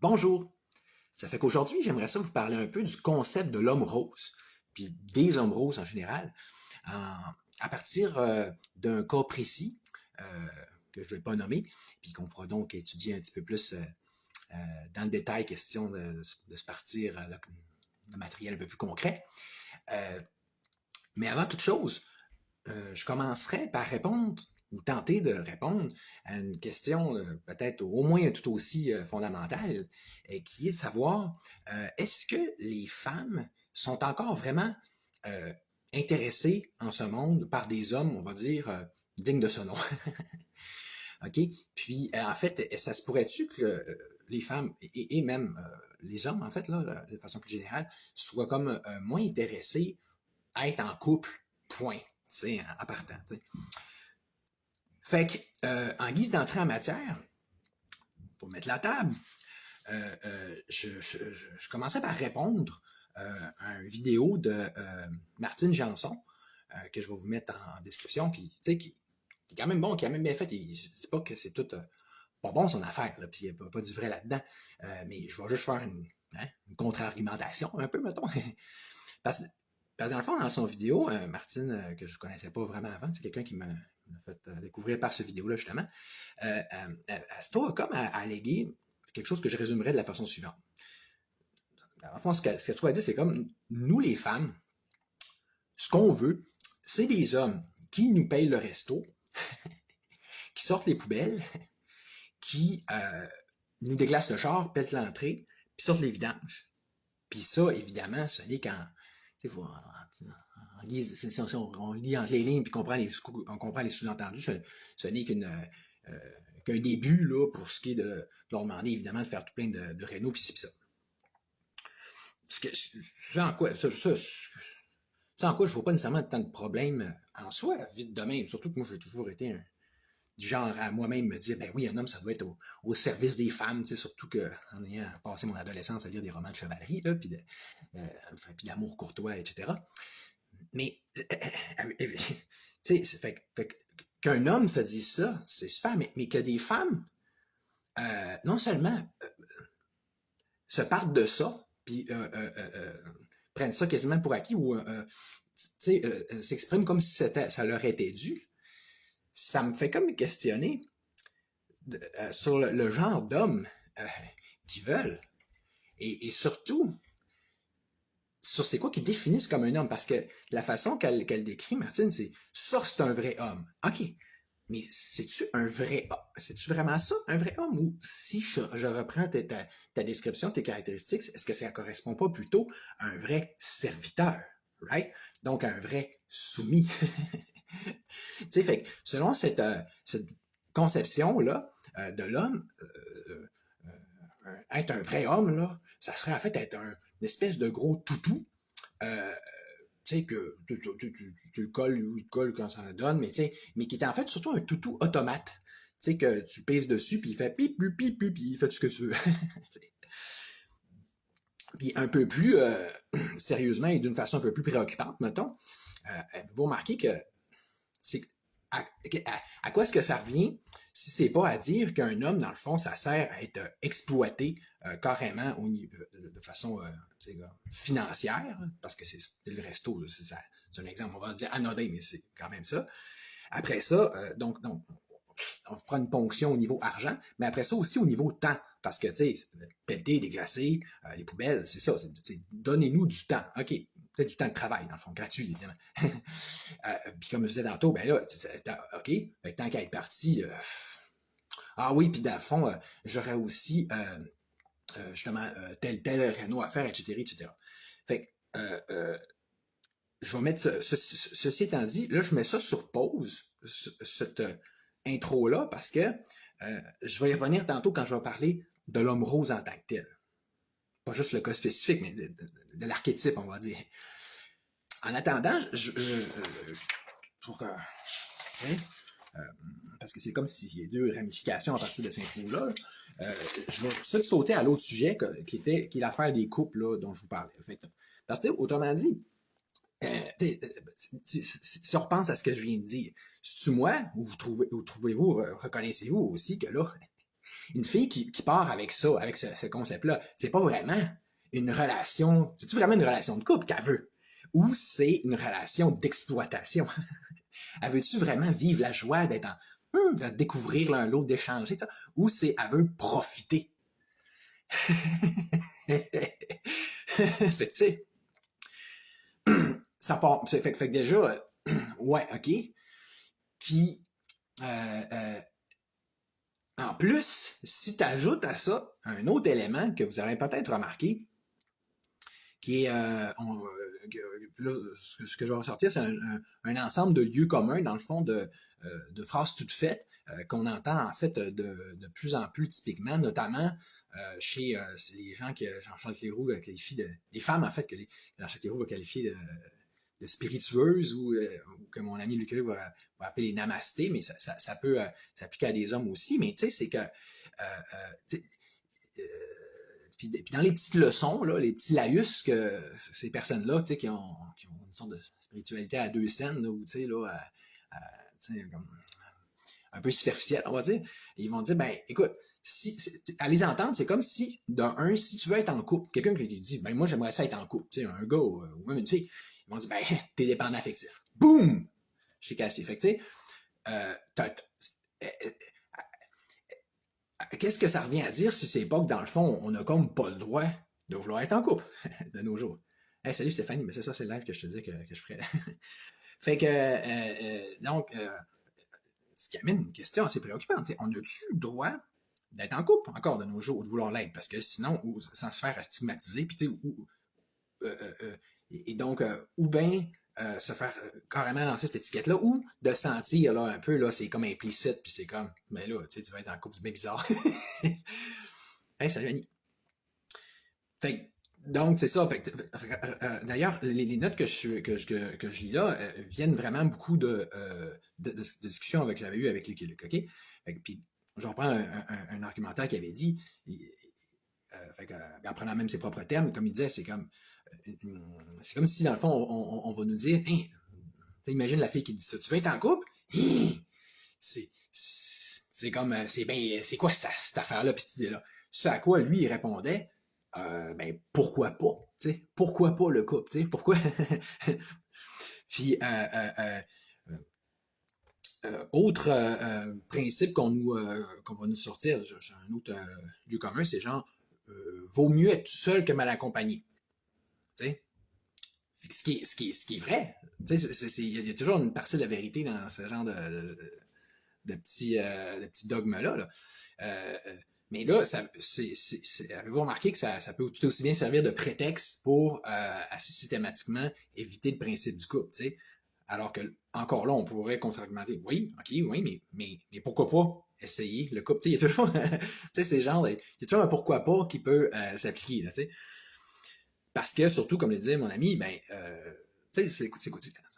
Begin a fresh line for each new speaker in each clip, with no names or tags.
Bonjour! Ça fait qu'aujourd'hui, j'aimerais ça vous parler un peu du concept de l'homme rose, puis des hommes roses en général, à partir d'un cas précis que je ne vais pas nommer, puis qu'on pourra donc étudier un petit peu plus dans le détail, question de se partir de matériel un peu plus concret. Euh, mais avant toute chose, je commencerai par répondre ou tenter de répondre à une question peut-être au moins tout aussi fondamentale, qui est de savoir est-ce que les femmes sont encore vraiment euh, intéressées en ce monde par des hommes, on va dire, dignes de ce nom? OK? Puis, en fait, ça se pourrait-tu que les femmes et même les hommes, en fait, là, de façon plus générale, soient comme moins intéressés à être en couple, point, tu sais, en partant, tu sais. Fait que, en guise d'entrée en matière, pour mettre la table, je commençais par répondre à une vidéo de Martine Janson, que je vais vous mettre en description, puis tu sais, qui est quand même bon, qui a même bien fait. Je dis pas que c'est tout pas bon son affaire, là, puis il n'y a pas du vrai là-dedans, mais je vais juste faire une contre-argumentation, un peu, mettons. parce, parce que dans le fond, dans son vidéo, Martine, que je connaissais pas vraiment avant, c'est quelqu'un qui m'a fait découvrir par cette vidéo-là, justement, elle se trouve comme à alléguer quelque chose que je résumerais de la façon suivante. En fond, ce qu'elle se trouve à dire, c'est comme nous, les femmes, ce qu'on veut, c'est des hommes qui nous payent le resto, qui sortent les poubelles, qui nous déglacent le char, pètent l'entrée, puis sortent les vidanges. Puis ça, évidemment, ce n'est qu'en... Si on lit entre les lignes puis on comprend les sous-entendus, ce n'est qu'un début là, pour ce qui est de leur demander évidemment de faire tout plein de rénaux puis ci pis ça. Ça en quoi, ça en quoi je vois pas nécessairement tant de problèmes en soi, vite de même. Surtout que moi j'ai toujours été du genre à moi-même me dire ben oui, un homme ça doit être au service des femmes, tu sais, surtout que en ayant passé mon adolescence à lire des romans de chevalerie là, puis d'amour courtois, etc. Mais tu sais, fait qu'un homme se dise ça, c'est super, mais que des femmes non seulement se partent de ça, puis prennent ça quasiment pour acquis ou s'expriment comme si ça leur était dû, ça me fait comme questionner sur le genre d'hommes qu'ils veulent. Et surtout, sur c'est quoi qu'ils définissent comme un homme. Parce que la façon qu'elle décrit, Martine, c'est un vrai homme. OK. Mais c'est-tu un vrai homme? C'est-tu vraiment ça, un vrai homme? Ou si je reprends ta description, tes caractéristiques, est-ce que ça correspond pas plutôt à un vrai serviteur? Right? Donc, un vrai soumis. Tu sais, fait que selon cette conception-là de l'homme, être un vrai homme, là, ça serait en fait être une espèce de gros toutou. Euh, tu sais, que tu le colles ou il te colle quand ça le donne, mais qui est en fait surtout un toutou automate. Tu sais, que tu pèses dessus, puis il fait pip, pip, pip, pip, puis il fait tout ce que tu veux. Puis un peu plus sérieusement et d'une façon un peu plus préoccupante, mettons, vous remarquez que c'est à quoi est-ce que ça revient si c'est pas à dire qu'un homme, dans le fond, ça sert à être exploité carrément de façon financière, parce que c'est le resto, c'est un exemple, on va dire anodin, mais c'est quand même ça. Après ça, donc, on prend une ponction au niveau argent, mais après ça aussi au niveau temps, parce que, tu sais, pelleter, déglacer, les poubelles, c'est ça, donnez-nous du temps, ok, peut-être du temps de travail, dans le fond, gratuit, évidemment. Puis comme je disais tantôt, ben là, ok, tant qu'à être parti, ah oui, puis dans le fond, j'aurais aussi, justement, tel réno à faire, etc., etc. Fait que, je vais mettre, ceci étant dit, là, je mets ça sur pause, cette intro-là, parce que je vais y revenir tantôt quand je vais parler de l'homme rose en tant que tel. Pas juste le cas spécifique, mais de l'archétype, on va dire. En attendant, pour parce que c'est comme s'il y a deux ramifications à partir de cette info-là. Je vais tout de suite sauter à l'autre sujet qui est l'affaire des couples là, dont je vous parlais. Fait, parce que, autrement dit, si on repense à ce que je viens de dire, c'est-tu moi, ou trouvez-vous, reconnaissez-vous aussi que là, Une fille qui part avec ça, avec ce concept-là, c'est pas vraiment une relation, c'est-tu vraiment une relation de couple qu'elle veut? Ou c'est une relation d'exploitation? Elle veut-tu vraiment vivre la joie d'être de découvrir l'un l'autre, d'échanger, ça? Ou c'est, elle veut profiter? Fait que, tu sais, ça part, fait que déjà, ouais, ok. Puis, en plus, si tu ajoutes à ça un autre élément que vous aurez peut-être remarqué, qui est, là, ce que je vais ressortir, c'est un ensemble de lieux communs, dans le fond, de phrases toutes faites, qu'on entend en fait de plus en plus typiquement, notamment chez les gens que Jean-Charles Cléroux qualifie les femmes en fait que Jean-Charles Cléroux va qualifier de spiritueuses ou que mon ami Luc va appeler les namastés, mais ça peut s'appliquer à des hommes aussi, mais tu sais, c'est que puis dans les petites leçons, là, les petits laïus que ces personnes-là, tu sais, qui ont une sorte de spiritualité à deux scènes, là, ou tu sais, là, comme un peu superficielle, on va dire, ils vont dire, ben, écoute, à les entendre, c'est comme si, si tu veux être en couple, quelqu'un qui dit, ben, moi, j'aimerais ça être en couple, tu sais, un gars ou même une fille, ils vont dire, ben, t'es dépendant affectif. Boum! Je t'ai cassé. Fait que, tu sais, qu'est-ce que ça revient à dire si c'est pas que, dans le fond, on n'a comme pas le droit de vouloir être en couple de nos jours? Hey, salut Stéphanie, mais c'est ça, c'est le live que je te disais que je ferais. Fait que, donc, ce qui amène une question assez préoccupante. On a-tu le droit d'être en couple encore de nos jours ou de vouloir l'être? Parce que sinon, sans se faire stigmatiser, puis tu sais, et donc, ou bien se faire carrément lancer cette étiquette-là, ou de sentir là un peu, là, c'est comme implicite, puis c'est comme, mais là, tu sais, tu vas être en couple, c'est bien bizarre. Hey, salut Annie. Fait donc, c'est ça. D'ailleurs, les notes que je lis là viennent vraiment beaucoup de discussions que j'avais eues avec Lucky Luke, OK? Puis, je reprends un argumentaire qu'il avait dit, en prenant même ses propres termes, comme il disait, c'est comme si, dans le fond, on va nous dire, hey, imagine la fille qui dit ça, tu veux être en couple? Hey, c'est comme, c'est quoi cette affaire-là, puis cette idée-là? Ce à quoi lui, il répondait, ben, pourquoi pas? T'sais, pourquoi pas le couple? T'sais, pourquoi? Puis, autre principe qu'on va nous sortir, j'ai un autre lieu commun, c'est genre, vaut mieux être tout seul que mal accompagné. T'sais? Ce qui est vrai. Il y a toujours une partie de la vérité dans ce genre de petits dogmes-là. Là. Mais là, avez-vous remarqué que ça peut tout aussi bien servir de prétexte pour assez systématiquement éviter le principe du couple, tu sais? Alors que, encore là, on pourrait contre-argumenter. Oui, ok, oui, mais pourquoi pas essayer le couple? Il y a toujours, c'est genre, il y a toujours un pourquoi pas qui peut s'appliquer, tu sais. Parce que, surtout, comme le disait mon ami, ben, tu sais,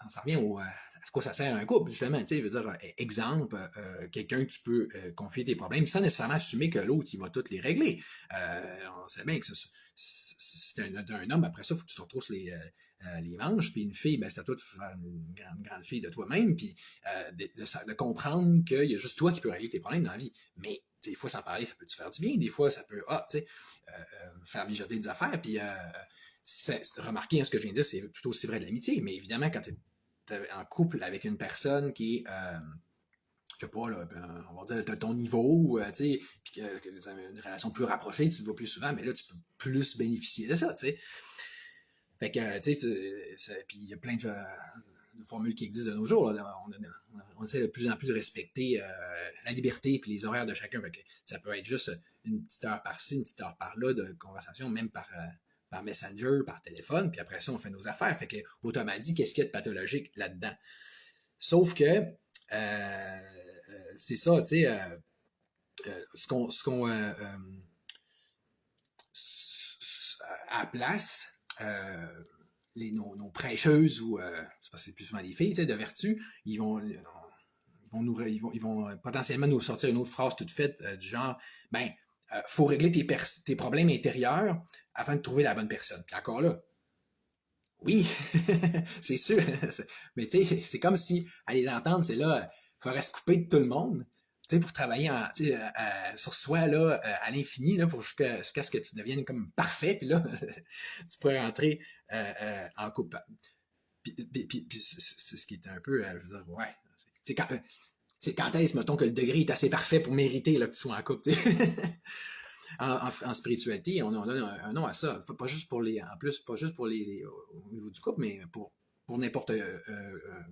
ça revient à quoi ça sert un couple, justement, tu sais, veut dire, exemple, quelqu'un que tu peux confier tes problèmes sans nécessairement assumer que l'autre, il va toutes les régler. On sait bien que c'est un homme, après ça, il faut que tu te retrousses les manches, puis une fille, ben, c'est à toi de faire une grande fille de toi-même, puis de comprendre qu'il y a juste toi qui peux régler tes problèmes dans la vie. Mais, des fois, sans parler, ça peut te faire du bien, des fois, ça peut, tu sais, faire mijoter des affaires, puis remarquez, ce que je viens de dire, c'est plutôt aussi vrai de l'amitié, mais évidemment, quand tu es en couple avec une personne qui est, je sais pas, là, on va dire, de ton niveau, tu sais, puis que vous avez une relation plus rapprochée, tu le vois plus souvent, mais là, tu peux plus bénéficier de ça, tu sais. Fait que, tu sais, puis il y a plein de formules qui existent de nos jours. Là. On essaie de plus en plus de respecter la liberté et les horaires de chacun. Fait que ça peut être juste une petite heure par-ci, une petite heure par-là de conversation, même par Messenger, par téléphone, puis après ça, on fait nos affaires. Fait que, autrement dit, qu'est-ce qu'il y a de pathologique là-dedans? Sauf que, c'est ça, tu sais, à la place, nos prêcheuses ou c'est plus souvent des filles de vertu, ils vont potentiellement nous sortir une autre phrase toute faite du genre ben faut régler tes problèmes intérieurs afin de trouver la bonne personne. Puis encore là, oui, c'est sûr, mais tu sais, c'est comme si à les entendre, c'est là, il faudrait se couper de tout le monde tu sais, pour travailler sur soi, là, à l'infini, là, jusqu'à ce que tu deviennes comme parfait, puis là, tu pourrais rentrer en couple. Puis c'est ce qui est un peu, je veux dire, ouais. C'est quand est-ce, mettons, que le degré est assez parfait pour mériter là, que tu sois en couple, tu sais. En spiritualité, on donne un nom à ça. Pas juste pour en plus, pas juste pour au niveau du couple, mais pour n'importe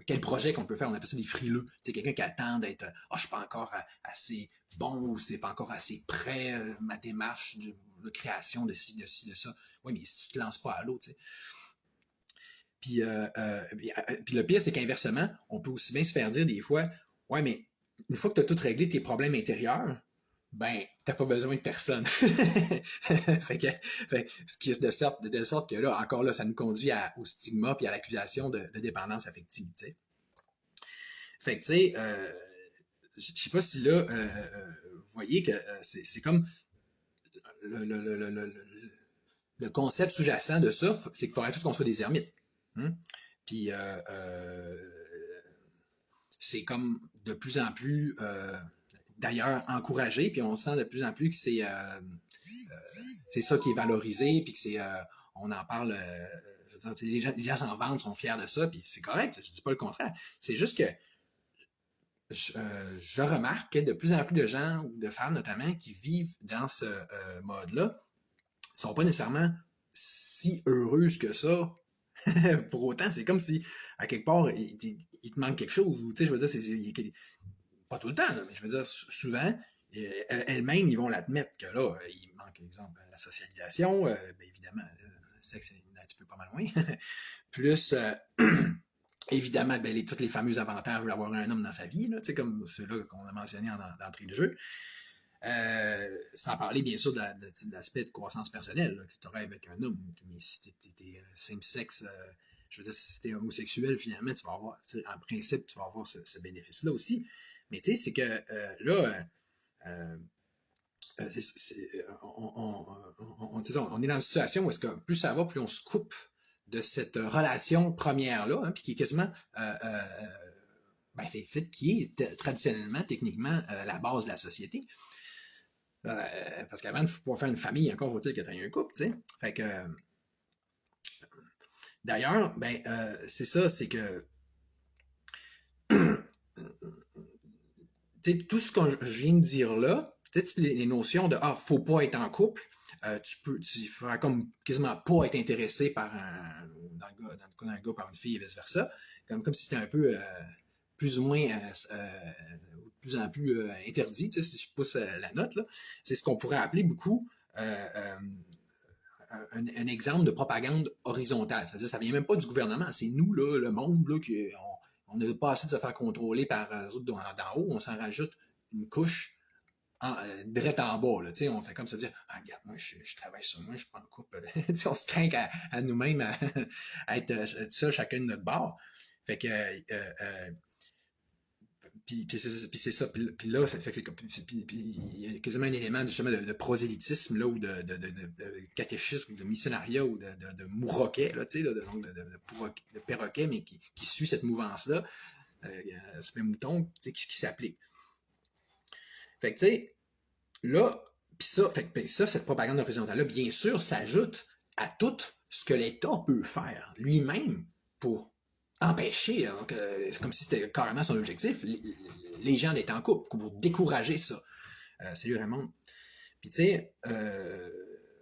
quel projet qu'on peut faire. On appelle ça des frileux. C'est quelqu'un qui attend d'être je suis pas encore assez bon ou c'est pas encore assez prêt, ma démarche de création de ci, de ci, de ça. Oui, mais si tu te lances pas à l'eau, tu sais. Puis le pire, c'est qu'inversement, on peut aussi bien se faire dire des fois, ouais, mais une fois que tu as tout réglé tes problèmes intérieurs, ben, t'as pas besoin de personne. Ce qui est de sorte que là, encore là, ça nous conduit au stigma puis à l'accusation de dépendance affective, tu sais. Fait que, tu sais, je sais pas si là, vous voyez que c'est comme le concept sous-jacent de ça, c'est qu'il faudrait tout qu'on soit des ermites. Hein? Puis, c'est comme de plus en plus d'ailleurs encouragé, puis on sent de plus en plus que c'est ça qui est valorisé, puis que on en parle, je veux dire, les gens s'en vendent, sont fiers de ça, puis c'est correct, je dis pas le contraire. C'est juste que je remarque que de plus en plus de gens, ou de femmes notamment, qui vivent dans ce mode-là, ne sont pas nécessairement si heureuses que ça. Pour autant, c'est comme si, à quelque part, il te manque quelque chose. Tu sais, je veux dire, pas tout le temps, là, mais je veux dire, souvent, elles-mêmes, ils vont l'admettre que là, il manque, par exemple, la socialisation, bien évidemment, le sexe est un petit peu pas mal loin. Plus, évidemment, ben, tous les fameux avantages d'avoir un homme dans sa vie, là, comme ceux-là qu'on a mentionnés d'entrée de jeu. Sans parler, bien sûr, de l'aspect de croissance personnelle que tu aurais avec un homme. Mais si tu es same-sexe, je veux dire, si tu es homosexuel, finalement, tu vas avoir, en principe, tu vas avoir ce bénéfice-là aussi. Mais tu sais, c'est que là, on est dans une situation où est-ce que plus ça va, plus on se coupe de cette relation première-là, hein, puis qui est quasiment fait qui est traditionnellement, techniquement, la base de la société. Parce qu'avant de pouvoir faire une famille, encore faut-il que tu aies un couple, tu sais. Fait que d'ailleurs, ben c'est ça, c'est que tout ce que je viens de dire là, toutes les notions de faut pas être en couple, tu feras comme quasiment pas être intéressé par dans le cas d'un gars par une fille et vice versa, comme si c'était un peu plus ou moins de plus en plus interdit, si je pousse la note là, c'est ce qu'on pourrait appeler beaucoup un exemple de propagande horizontale. C'est-à-dire, ça vient même pas du gouvernement, c'est nous là, le monde là, on n'a pas assez de se faire contrôler par eux autres d'en haut, on s'en rajoute une couche direct en bas. Là, on fait comme ça dire regarde, moi je travaille sur moi, je prends en couple. On se craint à nous-mêmes à être seuls chacun de notre bord. Fait que puis c'est ça. Puis là, ça fait que il y a quasiment un élément justement de prosélytisme là, ou de catéchisme, ou de missionnariat, ou de mouroquet, là, de perroquet, mais qui suit cette mouvance-là, ce même mouton, qui s'applique. Fait que, tu sais, là, puis ça, cette propagande horizontale-là, bien sûr, s'ajoute à tout ce que l'État peut faire lui-même pour empêcher, c'est comme si c'était carrément son objectif, les gens d'être en couple, pour décourager ça. Salut Raymond. Puis tu sais,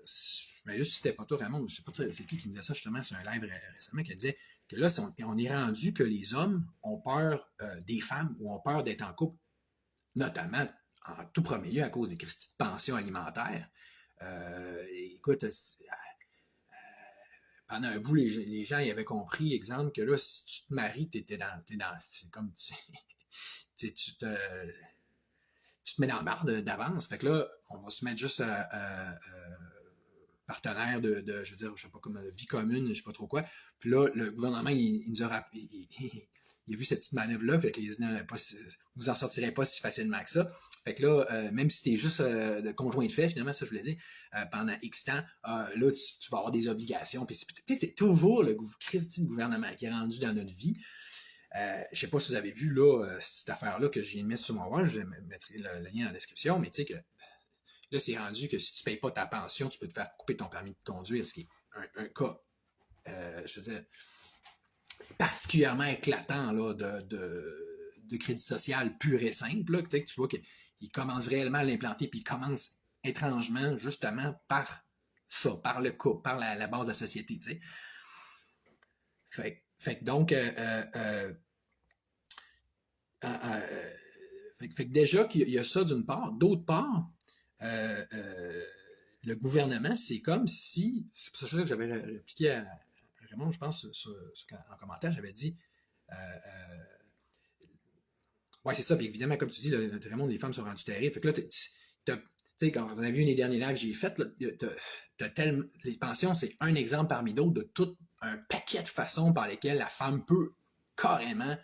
juste si c'était pas toi Raymond, je sais pas c'est qui me disait ça justement sur un live récemment, qui disait que là, on est rendu que les hommes ont peur des femmes ou ont peur d'être en couple, notamment en tout premier lieu à cause des petites pensions alimentaires. Écoute, pendant un bout, les gens y avaient compris, exemple, que là, si tu te maries, t'es dans c'est comme tu te mets dans la marde d'avance. Fait que là, on va se mettre juste partenaire de, je veux dire, je sais pas, comme vie commune, je sais pas trop quoi. Puis là, le gouvernement, il nous a rappelé, il a vu cette petite manœuvre-là, fait qu'il dit, vous en sortirez pas si facilement que ça. Fait que là, même si t'es juste de conjoint de fait, finalement, ça je voulais dire, pendant X temps, là, tu vas avoir des obligations. Puis c'est toujours le Christi de gouvernement qui est rendu dans notre vie. Je sais pas si vous avez vu là, cette affaire-là que je viens de mettre sur mon wall, je mettrai le lien dans la description, mais tu sais que là, c'est rendu que si tu payes pas ta pension, tu peux te faire couper ton permis de conduire, ce qui est un cas, je veux dire, particulièrement éclatant là, de crédit social pur et simple. Là, tu vois qu'il commence réellement à l'implanter, puis il commence étrangement, justement, par ça, par le couple, par la base de la société. Tu sais. Fait que donc, fait que déjà qu'il y a ça d'une part. D'autre part, le gouvernement, c'est comme si, c'est pour ça que j'avais répliqué à Raymond, je pense, en commentaire, j'avais dit, ouais, c'est ça, puis évidemment, comme tu dis, Raymond, les femmes sont rendues terribles. Fait que là, tu sais, quand vous avez vu les derniers lives que j'ai faits, les pensions, c'est un exemple parmi d'autres de tout un paquet de façons par lesquelles la femme peut carrément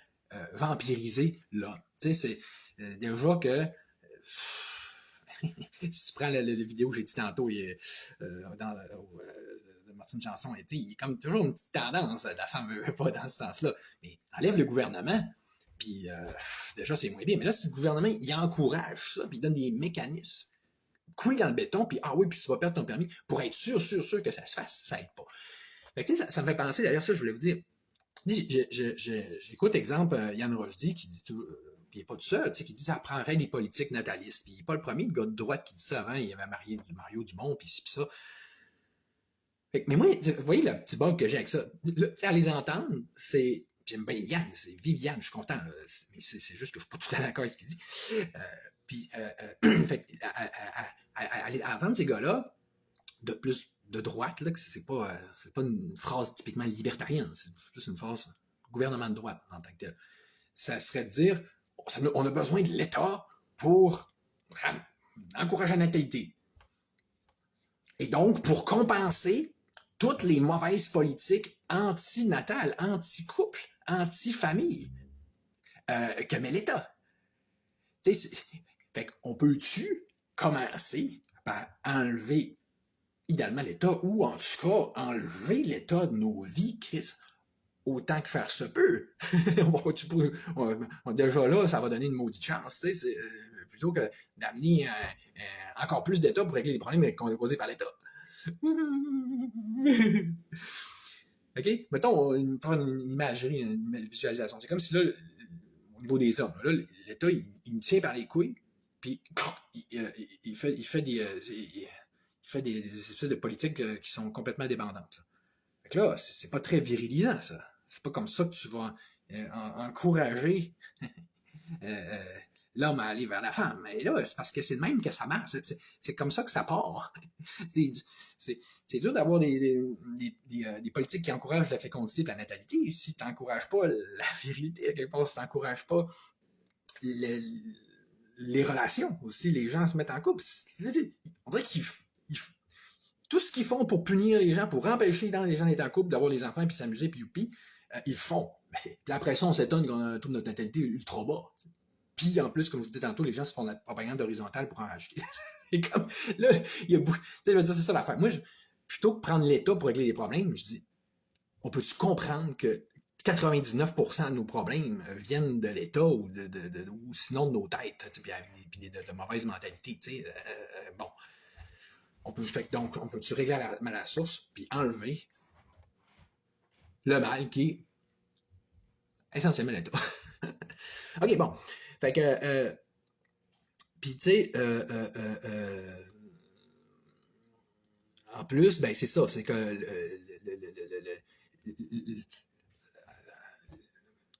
vampiriser l'homme. Tu sais, c'est déjà que si tu prends la vidéo que j'ai dit tantôt de Martine Janson, il y a comme toujours une petite tendance, la femme ne veut pas dans ce sens-là. Mais enlève le gouvernement, puis déjà c'est moins bien. Mais là, si le gouvernement il encourage ça, puis il donne des mécanismes, couille dans le béton, puis ah oui, puis tu vas perdre ton permis, pour être sûr que ça se fasse, ça aide pas. Fait que, ça me fait penser, d'ailleurs, ça, je voulais vous dire, j'écoute, exemple, Yann Rochdy qui dit tout, puis il n'est pas tout seul, qui dit que ça prendrait des politiques natalistes. Puis il n'est pas le premier de gars de droite qui dit ça avant, il avait marié du Mario Dumont, puis ci, puis ça. Fait que, mais moi, vous voyez le petit bug que j'ai avec ça? À les entendre, c'est. J'aime bien Yann, c'est Viviane, je suis content, là, mais c'est juste que je ne suis pas tout à fait d'accord avec ce qu'il dit. Puis, fait, à entendre ces gars-là, de plus de droite, là, que c'est pas une phrase typiquement libertarienne, c'est plus une phrase gouvernement de droite en tant que tel. Ça serait de dire on a besoin de l'État pour encourager la natalité. Et donc, pour compenser toutes les mauvaises politiques anti-natales, anti-couple, anti-famille que met l'État. Fait qu'on peut-tu commencer par enlever idéalement l'État, ou en tout cas enlever l'État de nos vies, Chris, autant que faire se peut. Déjà là, ça va donner une maudite chance, plutôt que d'amener encore plus d'État pour régler les problèmes causés par l'État. OK? Mettons, faire une imagerie, une visualisation. C'est comme si là, au niveau des hommes, là, l'État, il nous tient par les couilles, puis il fait des espèces de politiques qui sont complètement dépendantes. Là. Fait que là, c'est pas très virilisant, ça. C'est pas comme ça que tu vas encourager l'homme à aller vers la femme. Mais là, c'est parce que c'est de même que ça marche. C'est comme ça que ça part. C'est dur d'avoir des politiques qui encouragent la fécondité et la natalité. Si tu n'encourages pas la virilité, à quelque part, si tu n'encourages pas les relations aussi, les gens se mettent en couple. On dirait qu'ils tout ce qu'ils font pour punir les gens, pour empêcher les gens d'être en couple, d'avoir les enfants, puis s'amuser, puis youpi, ils font. Puis après ça, on s'étonne qu'on a un taux de natalité ultra bas. Puis en plus, comme je vous disais tantôt, les gens se font de la propagande horizontale pour en rajouter. C'est comme, là, il y a beaucoup. Je veux dire, c'est ça l'affaire. Moi, plutôt que prendre l'État pour régler les problèmes, je dis, on peut-tu comprendre que 99% de nos problèmes viennent de l'État ou sinon de nos têtes, puis de mauvaises mentalités, bon. Donc, on peut-tu régler la source, puis enlever le mal qui est essentiellement l'État. OK, bon. Fait que, puis tu sais, en plus, ben c'est ça, c'est que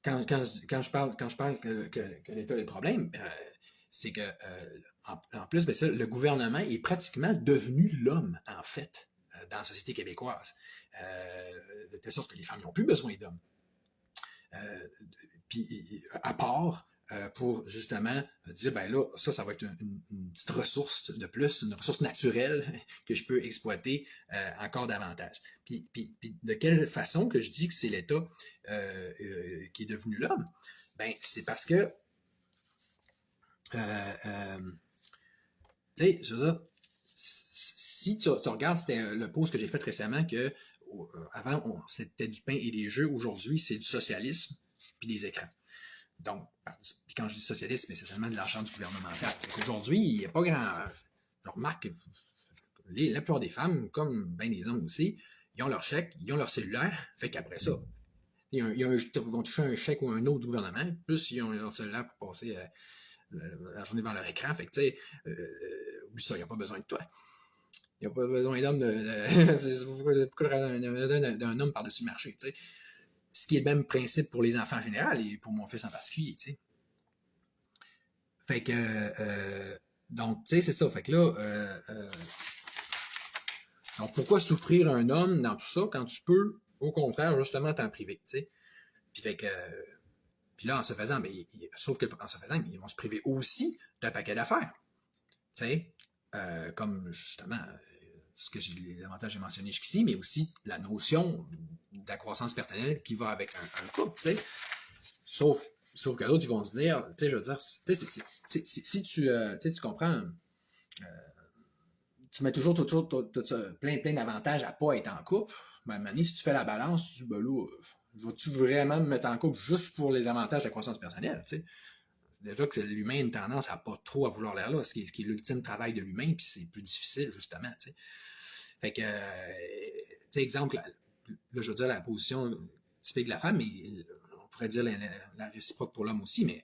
quand je parle que l'État a des problèmes, c'est que en plus, ben ça, le gouvernement est pratiquement devenu l'homme, en fait, dans la société québécoise. De telle sorte que les femmes n'ont plus besoin d'hommes. Puis, à part pour justement dire, ben là, ça va être une petite ressource de plus, une ressource naturelle que je peux exploiter encore davantage. Puis, de quelle façon que je dis que c'est l'État qui est devenu l'homme? Ben, c'est parce que tu sais, je veux dire, si tu regardes, c'était le post que j'ai fait récemment que avant, c'était du pain et des jeux. Aujourd'hui, c'est du socialisme. puis des écrans. Donc, puis quand je dis socialiste, mais c'est seulement de l'argent du gouvernemental. Aujourd'hui, il n'y a pas grand... Je remarque que la plupart des femmes, comme bien des hommes aussi, ils ont leur chèque, ils ont leur cellulaire, fait qu'après ça, ils vont toucher un chèque ou un autre du gouvernement, plus ils ont leur cellulaire pour passer la journée devant leur écran, fait que tu sais, oublie ça, il n'y a pas besoin de toi. Il n'y a pas besoin d'homme d'un homme par-dessus le marché, tu sais. Ce qui est le même principe pour les enfants en général et pour mon fils en particulier, tu sais. Fait que, donc, tu sais, c'est ça. Fait que là, donc pourquoi souffrir un homme dans tout ça quand tu peux, au contraire, justement, t'en priver, tu sais. Puis fait que, puis là, en se faisant, sauf que en se faisant, ils vont se priver aussi d'un paquet d'affaires, tu sais, comme justement les avantages que j'ai mentionnés jusqu'ici, mais aussi la notion de la croissance personnelle qui va avec un couple, tu sais. Sauf que d'autres, ils vont se dire, tu sais, je veux dire, si tu comprends, tu mets toujours plein d'avantages à pas être en couple, ben, à un moment donné, si tu fais la balance, tu dis, ben là, vas-tu vraiment me mettre en couple juste pour les avantages de la croissance personnelle, tu sais? Déjà que l'humain a une tendance à pas trop à vouloir l'air là, ce qui est l'ultime travail de l'humain, puis c'est plus difficile, justement, tu sais. Fait que, tu sais, exemple, là, je veux dire la position typique de la femme, mais on pourrait dire la réciproque pour l'homme aussi, mais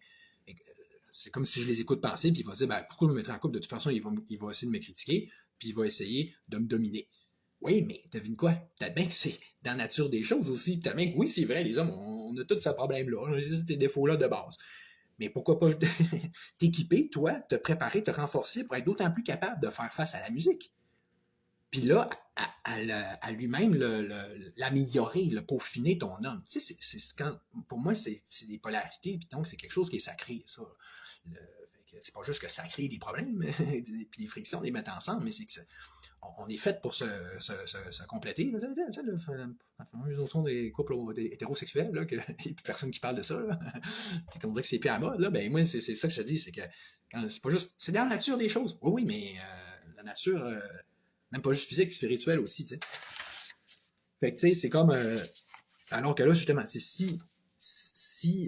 c'est comme si je les écoute penser, puis il va dire, ben, pourquoi me mettre en couple? De toute façon, il va essayer de me critiquer, puis il va essayer de me dominer. Oui, mais devine quoi? Peut-être bien que c'est dans la nature des choses aussi. Peut-être bien que oui, c'est vrai, les hommes, on a tous ce problème-là. On a ces défauts-là de base. Mais pourquoi pas t'équiper, toi, te préparer, te renforcer pour être d'autant plus capable de faire face à la musique? Puis là, à lui-même, l'améliorer, le peaufiner ton homme. Tu sais, pour moi, c'est des polarités, puis donc c'est quelque chose qui est sacré, ça. C'est pas juste que ça crée des problèmes, puis des frictions, des mettre ensemble, mais c'est que on est fait pour se compléter. Tu sais, la fameuse notion des couples hétérosexuels, là, il n'y a plus personne qui parle de ça, là. Puis qu'on dirait que c'est plus à mode, là, ben moi, c'est ça que je te dis, c'est que c'est pas juste. C'est dans la nature des choses. Oui, mais la nature, même pas juste physique, spirituelle aussi, tu sais. Fait que, tu sais, c'est comme. Alors que là, justement, si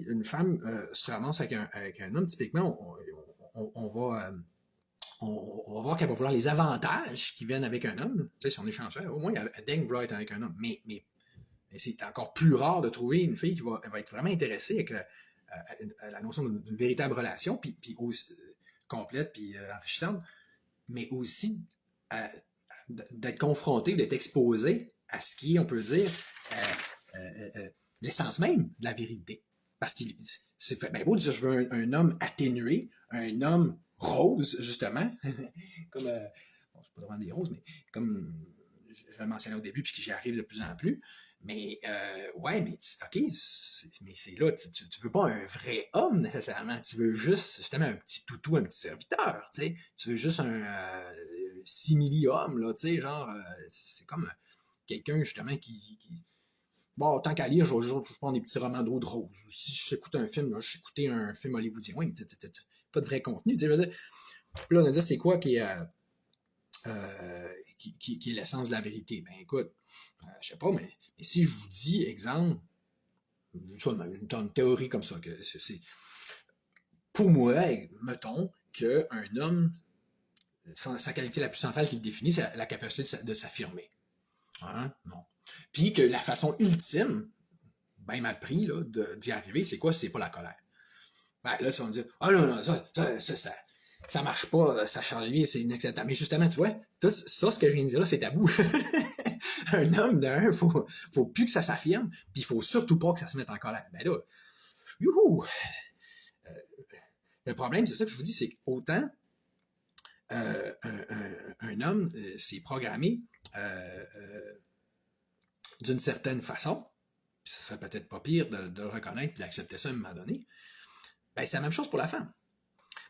une femme se ramasse avec un homme, typiquement, on va. On va voir qu'elle va vouloir les avantages qui viennent avec un homme. Tu sais, si on est chanceux, au moins, elle daigne vouloir être avec un homme. Mais c'est encore plus rare de trouver une fille qui va être vraiment intéressée avec la notion d'une véritable relation, puis aussi, complète, puis enrichissante, mais aussi d'être confrontée, d'être exposée à ce qui est, on peut dire, l'essence même de la vérité. Parce que c'est fait bien beau de dire je veux un homme atténué, un homme rose, justement, comme, bon, c'est pas vraiment des roses, mais comme je le mentionnais au début, puis que j'y arrive de plus en plus, mais, ouais, mais, OK, mais c'est là, tu veux pas un vrai homme, nécessairement, tu veux juste, justement, un petit toutou, un petit serviteur, tu sais, tu veux juste un simili-homme, là, tu sais, genre, c'est comme quelqu'un, justement, qui bon, tant qu'à lire, je vais prendre des petits romans d'eau de rose. Si j'écoute un film, là, j'écoutais un film hollywoodien. Oui, pas de vrai contenu. Tu sais, je veux dire. Puis là, on a dit, c'est quoi qui est l'essence de la vérité? Ben écoute, je sais pas, mais si je vous dis, exemple, une théorie comme ça, que c'est pour moi, mettons, qu'un homme, sa qualité la plus centrale qu'il définit, c'est la capacité de s'affirmer. Hein? Non. Puis que la façon ultime, bien mal pris, là, d'y arriver, c'est quoi si c'est pas la colère? Ben là, tu vas me dire, ah non, non, ça marche pas, ça charlie, c'est inacceptable. Mais justement, tu vois, tout ça, ce que je viens de dire là, c'est tabou. Un homme d'un, faut plus que ça s'affirme, puis il faut surtout pas que ça se mette en colère. Ben là, youhou! Le problème, c'est ça que je vous dis, c'est qu'autant un homme, c'est programmé d'une certaine façon, puis ça serait peut-être pas pire de le reconnaître et d'accepter ça à un moment donné, ben c'est la même chose pour la femme.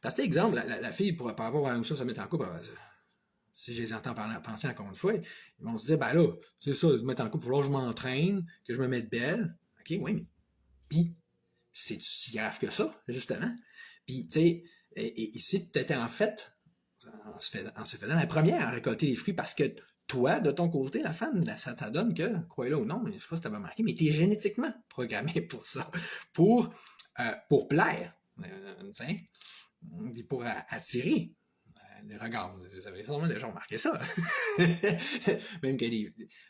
Parce que, exemple, la fille, par rapport à ça se mettre en couple, si je les entends penser encore une fois, ils vont se dire, ben là, c'est ça, se mettre en couple, il va falloir que je m'entraîne, que je me mette belle. OK, oui, mais puis, c'est si grave que ça, justement. Puis, tu sais, et si tu étais en fait, en se faisant la première à récolter les fruits parce que toi, de ton côté, la femme, ça donne que, croyez-le ou non, mais je sais pas si tu as remarqué, mais tu es génétiquement programmé pour ça, pour plaire, tu sais, puis pour attirer les regards. Vous avez sûrement déjà remarqué ça. Même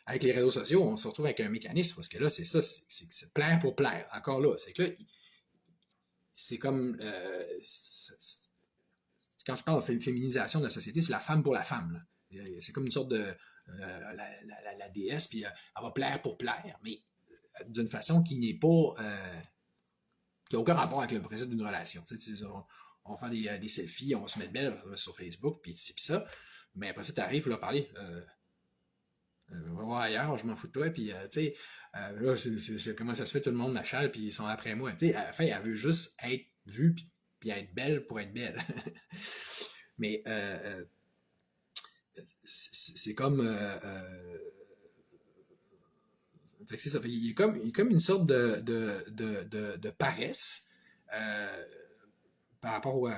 avec les réseaux sociaux, on se retrouve avec un mécanisme, parce que là, c'est ça, c'est plaire pour plaire. Encore là, c'est que là, c'est comme... quand je parle de féminisation de la société, c'est la femme pour la femme. Là. C'est comme une sorte de... la déesse, puis elle va plaire pour plaire, mais d'une façon qui n'est pas... qui n'a aucun rapport avec le principe d'une relation. Tu sais, on va faire des selfies, on va se mettre belle sur Facebook, puis ci, puis ça. Mais après ça, tu arrives, là, parler. Va voir ailleurs, je m'en fous de toi, puis tu sais, là, comment ça se fait, tout le monde m'achale, puis ils sont après moi. Tu sais, à la fin, elle veut juste être vue, puis être belle pour être belle. Mais c'est comme... fait que c'est ça. Fait, il y a comme une sorte de paresse par rapport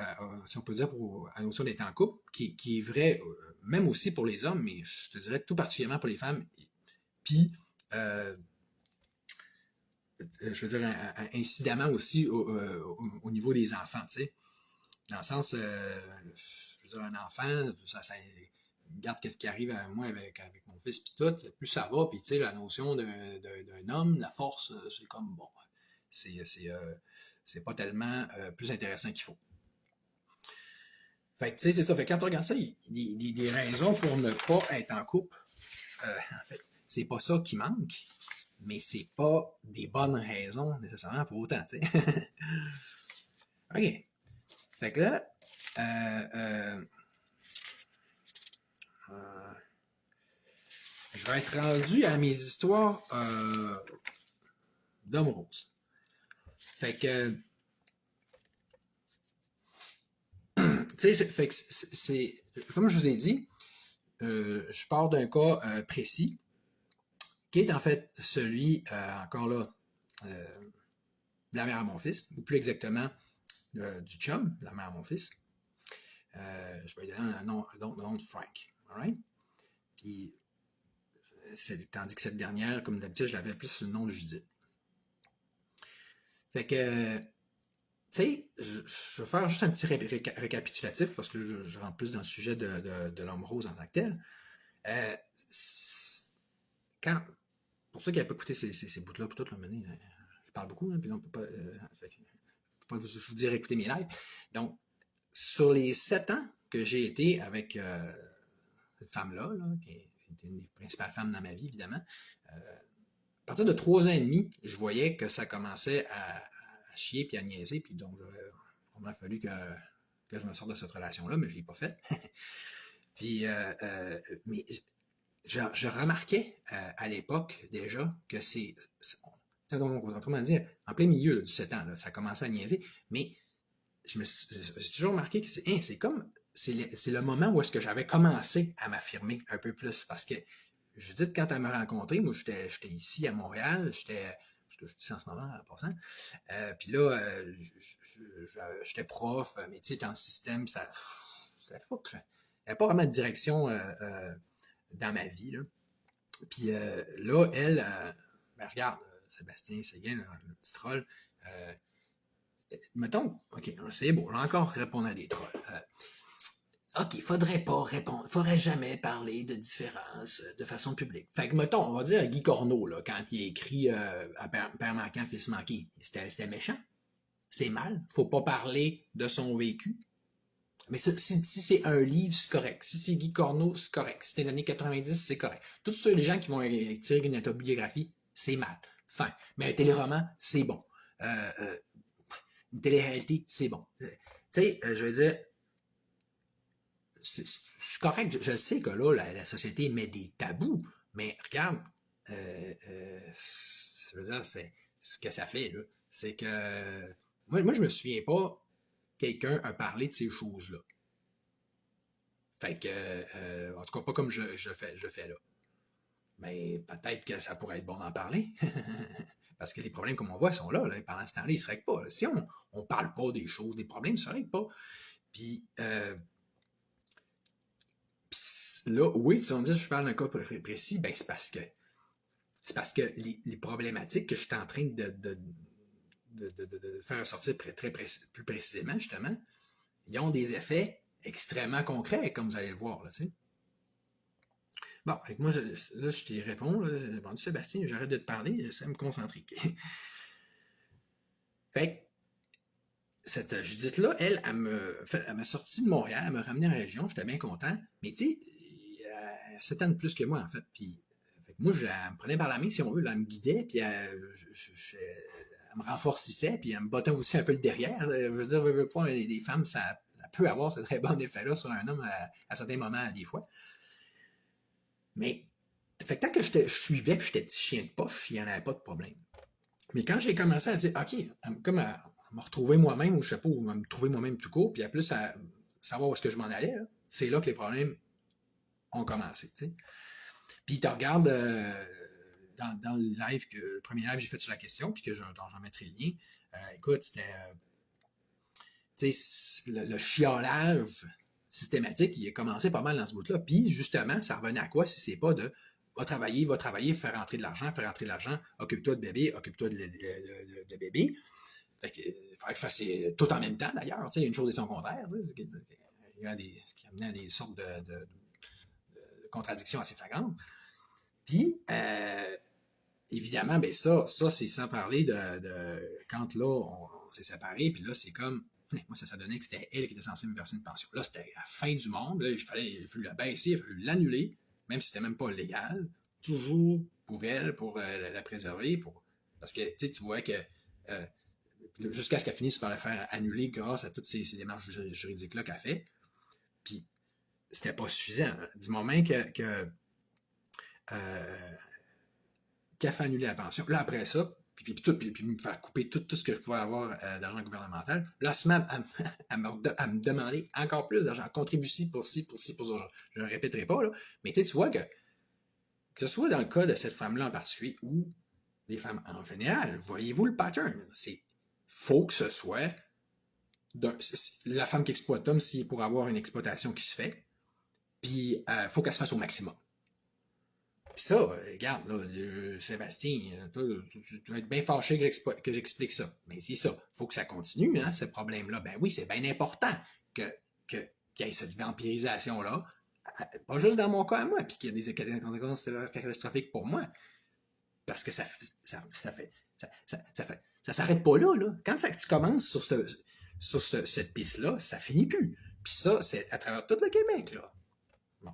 si on peut dire, à la notion d'être en couple, qui est vrai même aussi pour les hommes, mais je te dirais tout particulièrement pour les femmes. Puis, je veux dire, incidemment aussi au niveau des enfants, tu sais. Dans le sens, je veux dire, un enfant, ça regarde qu'est-ce qui arrive à moi avec mon fils, puis tout, plus ça va, puis tu sais, la notion d'un homme, la force, c'est comme, bon, c'est pas tellement plus intéressant qu'il faut. Fait que, tu sais, c'est ça. Fait que quand tu regardes ça, les raisons pour ne pas être en couple, en fait, c'est pas ça qui manque, mais c'est pas des bonnes raisons nécessairement pour autant, tu sais. OK. Fait que là, je vais être rendu à mes histoires d'homme rose. Fait que, tu sais, fait que c'est, comme je vous ai dit, je pars d'un cas précis, qui est en fait celui, encore là, de la mère à mon fils, ou plus exactement du chum de la mère à mon fils. Je vais lui donner un nom de Frank. Alright? Puis, tandis que cette dernière, comme d'habitude, je l'appelle plus sous le nom de Judith. Fait que, tu sais, je vais faire juste un petit récapitulatif parce que je rentre plus dans le sujet de l'homme rose en tant que tel. Quand, pour ceux qui n'avaient pas écouté ces bouts-là, pour toute la menée, je parle beaucoup, hein, puis on ne peut pas, pas vous dire écouter mes lives. Donc, sur les 7 ans que j'ai été avec cette femme-là, là, qui était une des principales femmes dans ma vie, évidemment, à partir de 3 ans et demi, je voyais que ça commençait à chier puis à niaiser, puis donc il m'a fallu que je me sorte de cette relation-là, mais je ne l'ai pas fait. Puis, mais je remarquais à l'époque déjà que autrement dire, en plein milieu là, du 7 ans, là, ça commençait à niaiser, mais j'ai toujours remarqué que c'est comme, c'est le moment où est-ce que j'avais commencé à m'affirmer un peu plus, parce que, je dis, quand elle m'a rencontré, moi, j'étais ici à Montréal, j'étais ici en ce moment, en passant, puis là, j'étais prof, mais tu sais, dans le système, ça foutre. Il n'y avait pas vraiment de direction dans ma vie, là. Puis là, elle, ben regarde, Sébastien Séguin, le petit troll, mettons, OK, c'est bon, là encore répondre à des trolls. OK, faudrait pas répondre, faudrait jamais parler de différence de façon publique. Fait que, mettons, on va dire Guy Corneau, là, quand il a écrit à Père manquant, fils manqué, c'était méchant. C'est mal. Faut pas parler de son vécu. Mais si c'est un livre, c'est correct. Si c'est Guy Corneau, c'est correct. Si c'est les années 90, c'est correct. Tous ceux, les gens qui vont tirer une autobiographie, c'est mal. Fin. Mais un téléroman, c'est bon. Une télé-réalité, c'est bon. Tu sais, je veux dire, c'est correct. Je sais que là, la société met des tabous, mais regarde, je veux dire, c'est ce que ça fait, là. C'est que moi, je me souviens pas quelqu'un a parlé de ces choses-là. Fait que, en tout cas, pas comme je fais là. Mais peut-être que ça pourrait être bon d'en parler. Parce que les problèmes, comme on voit, sont là. Pendant ce temps-là, ils ne se règlent pas. Là. Si on ne parle pas des choses, des problèmes ne se règlent pas. Puis, Pis là, oui, tu vas me dire, je parle d'un cas précis, ben c'est parce que les problématiques que je suis en train de faire ressortir plus précisément, justement, ils ont des effets extrêmement concrets, comme vous allez le voir, là, tu sais. Bon, avec moi, là, je t'y réponds, là, j'ai répondu, Sébastien, j'arrête de te parler, j'essaie de me concentrer. Fait que, cette Judith-là, elle m'a sorti de Montréal, elle m'a ramené en région, j'étais bien content, mais tu sais, elle 7 ans de plus que moi, en fait, puis fait que moi, elle me prenait par la main, si on veut, là, elle me guidait, puis elle me renforcissait, puis elle me bottait aussi un peu le derrière. Je veux dire, veux pas, les femmes, ça peut avoir ce très bon effet-là sur un homme à certains moments, des fois. Mais, fait que tant que je suivais, puis j'étais petit chien de poche, il n'y en avait pas de problème. Mais quand j'ai commencé à dire, OK, comme à me retrouver moi-même, ou je sais pas, ou à me trouver moi-même tout court, puis à plus à savoir où est-ce que je m'en allais, là, c'est là que les problèmes ont commencé, tu sais. Puis tu regardes dans le live, le premier live que j'ai fait sur la question, puis dont j'en mettrai le lien, écoute, c'était le chiolage systématique, il a commencé pas mal dans ce bout-là. Puis justement, ça revenait à quoi si c'est pas de va travailler, faire rentrer de l'argent, occupe-toi de bébé, occupe-toi de bébé. Fait que, il faudrait que je fasse tout en même temps, d'ailleurs. Tu sais, une chose et son contraire. Ce qui amenait à des sortes de contradictions assez flagrantes. Puis, évidemment, ben ça c'est sans parler de quand là, on s'est séparés, puis là, c'est comme, moi, ça donnait que c'était elle qui était censée me verser une pension. Là, c'était la fin du monde. Là, il fallait la baisser, il fallait l'annuler, même si c'était même pas légal. Toujours pour elle, pour la préserver, parce que tu vois que jusqu'à ce qu'elle finisse par la faire annuler grâce à toutes ces démarches juridiques-là qu'elle fait. Puis, c'était pas suffisant. Du moment qu'elle fait annuler la pension. Là, après ça, puis me faire couper tout ce que je pouvais avoir d'argent gouvernemental. Là, elle me demandait encore plus d'argent. Contribue pour ci, pour ça. Je ne le répéterai pas, là. Mais tu vois que ce soit dans le cas de cette femme-là en particulier ou les femmes en général, voyez-vous le pattern? C'est faut que ce soit la femme qui exploite l'homme si pour avoir une exploitation qui se fait, puis faut qu'elle se fasse au maximum. Puis ça, regarde, là, Sébastien, tu dois être bien fâché que j'explique ça. Mais c'est ça. Il faut que ça continue, hein, ce problème-là. Ben oui, c'est bien important qu'il y ait cette vampirisation-là. Pas juste dans mon cas à moi, puis qu'il y a des conséquences catastrophiques pour moi. Parce que ça s'arrête pas là, là. Quand tu commences sur cette piste-là, ça finit plus. Puis ça, c'est à travers tout le Québec, là. Bon.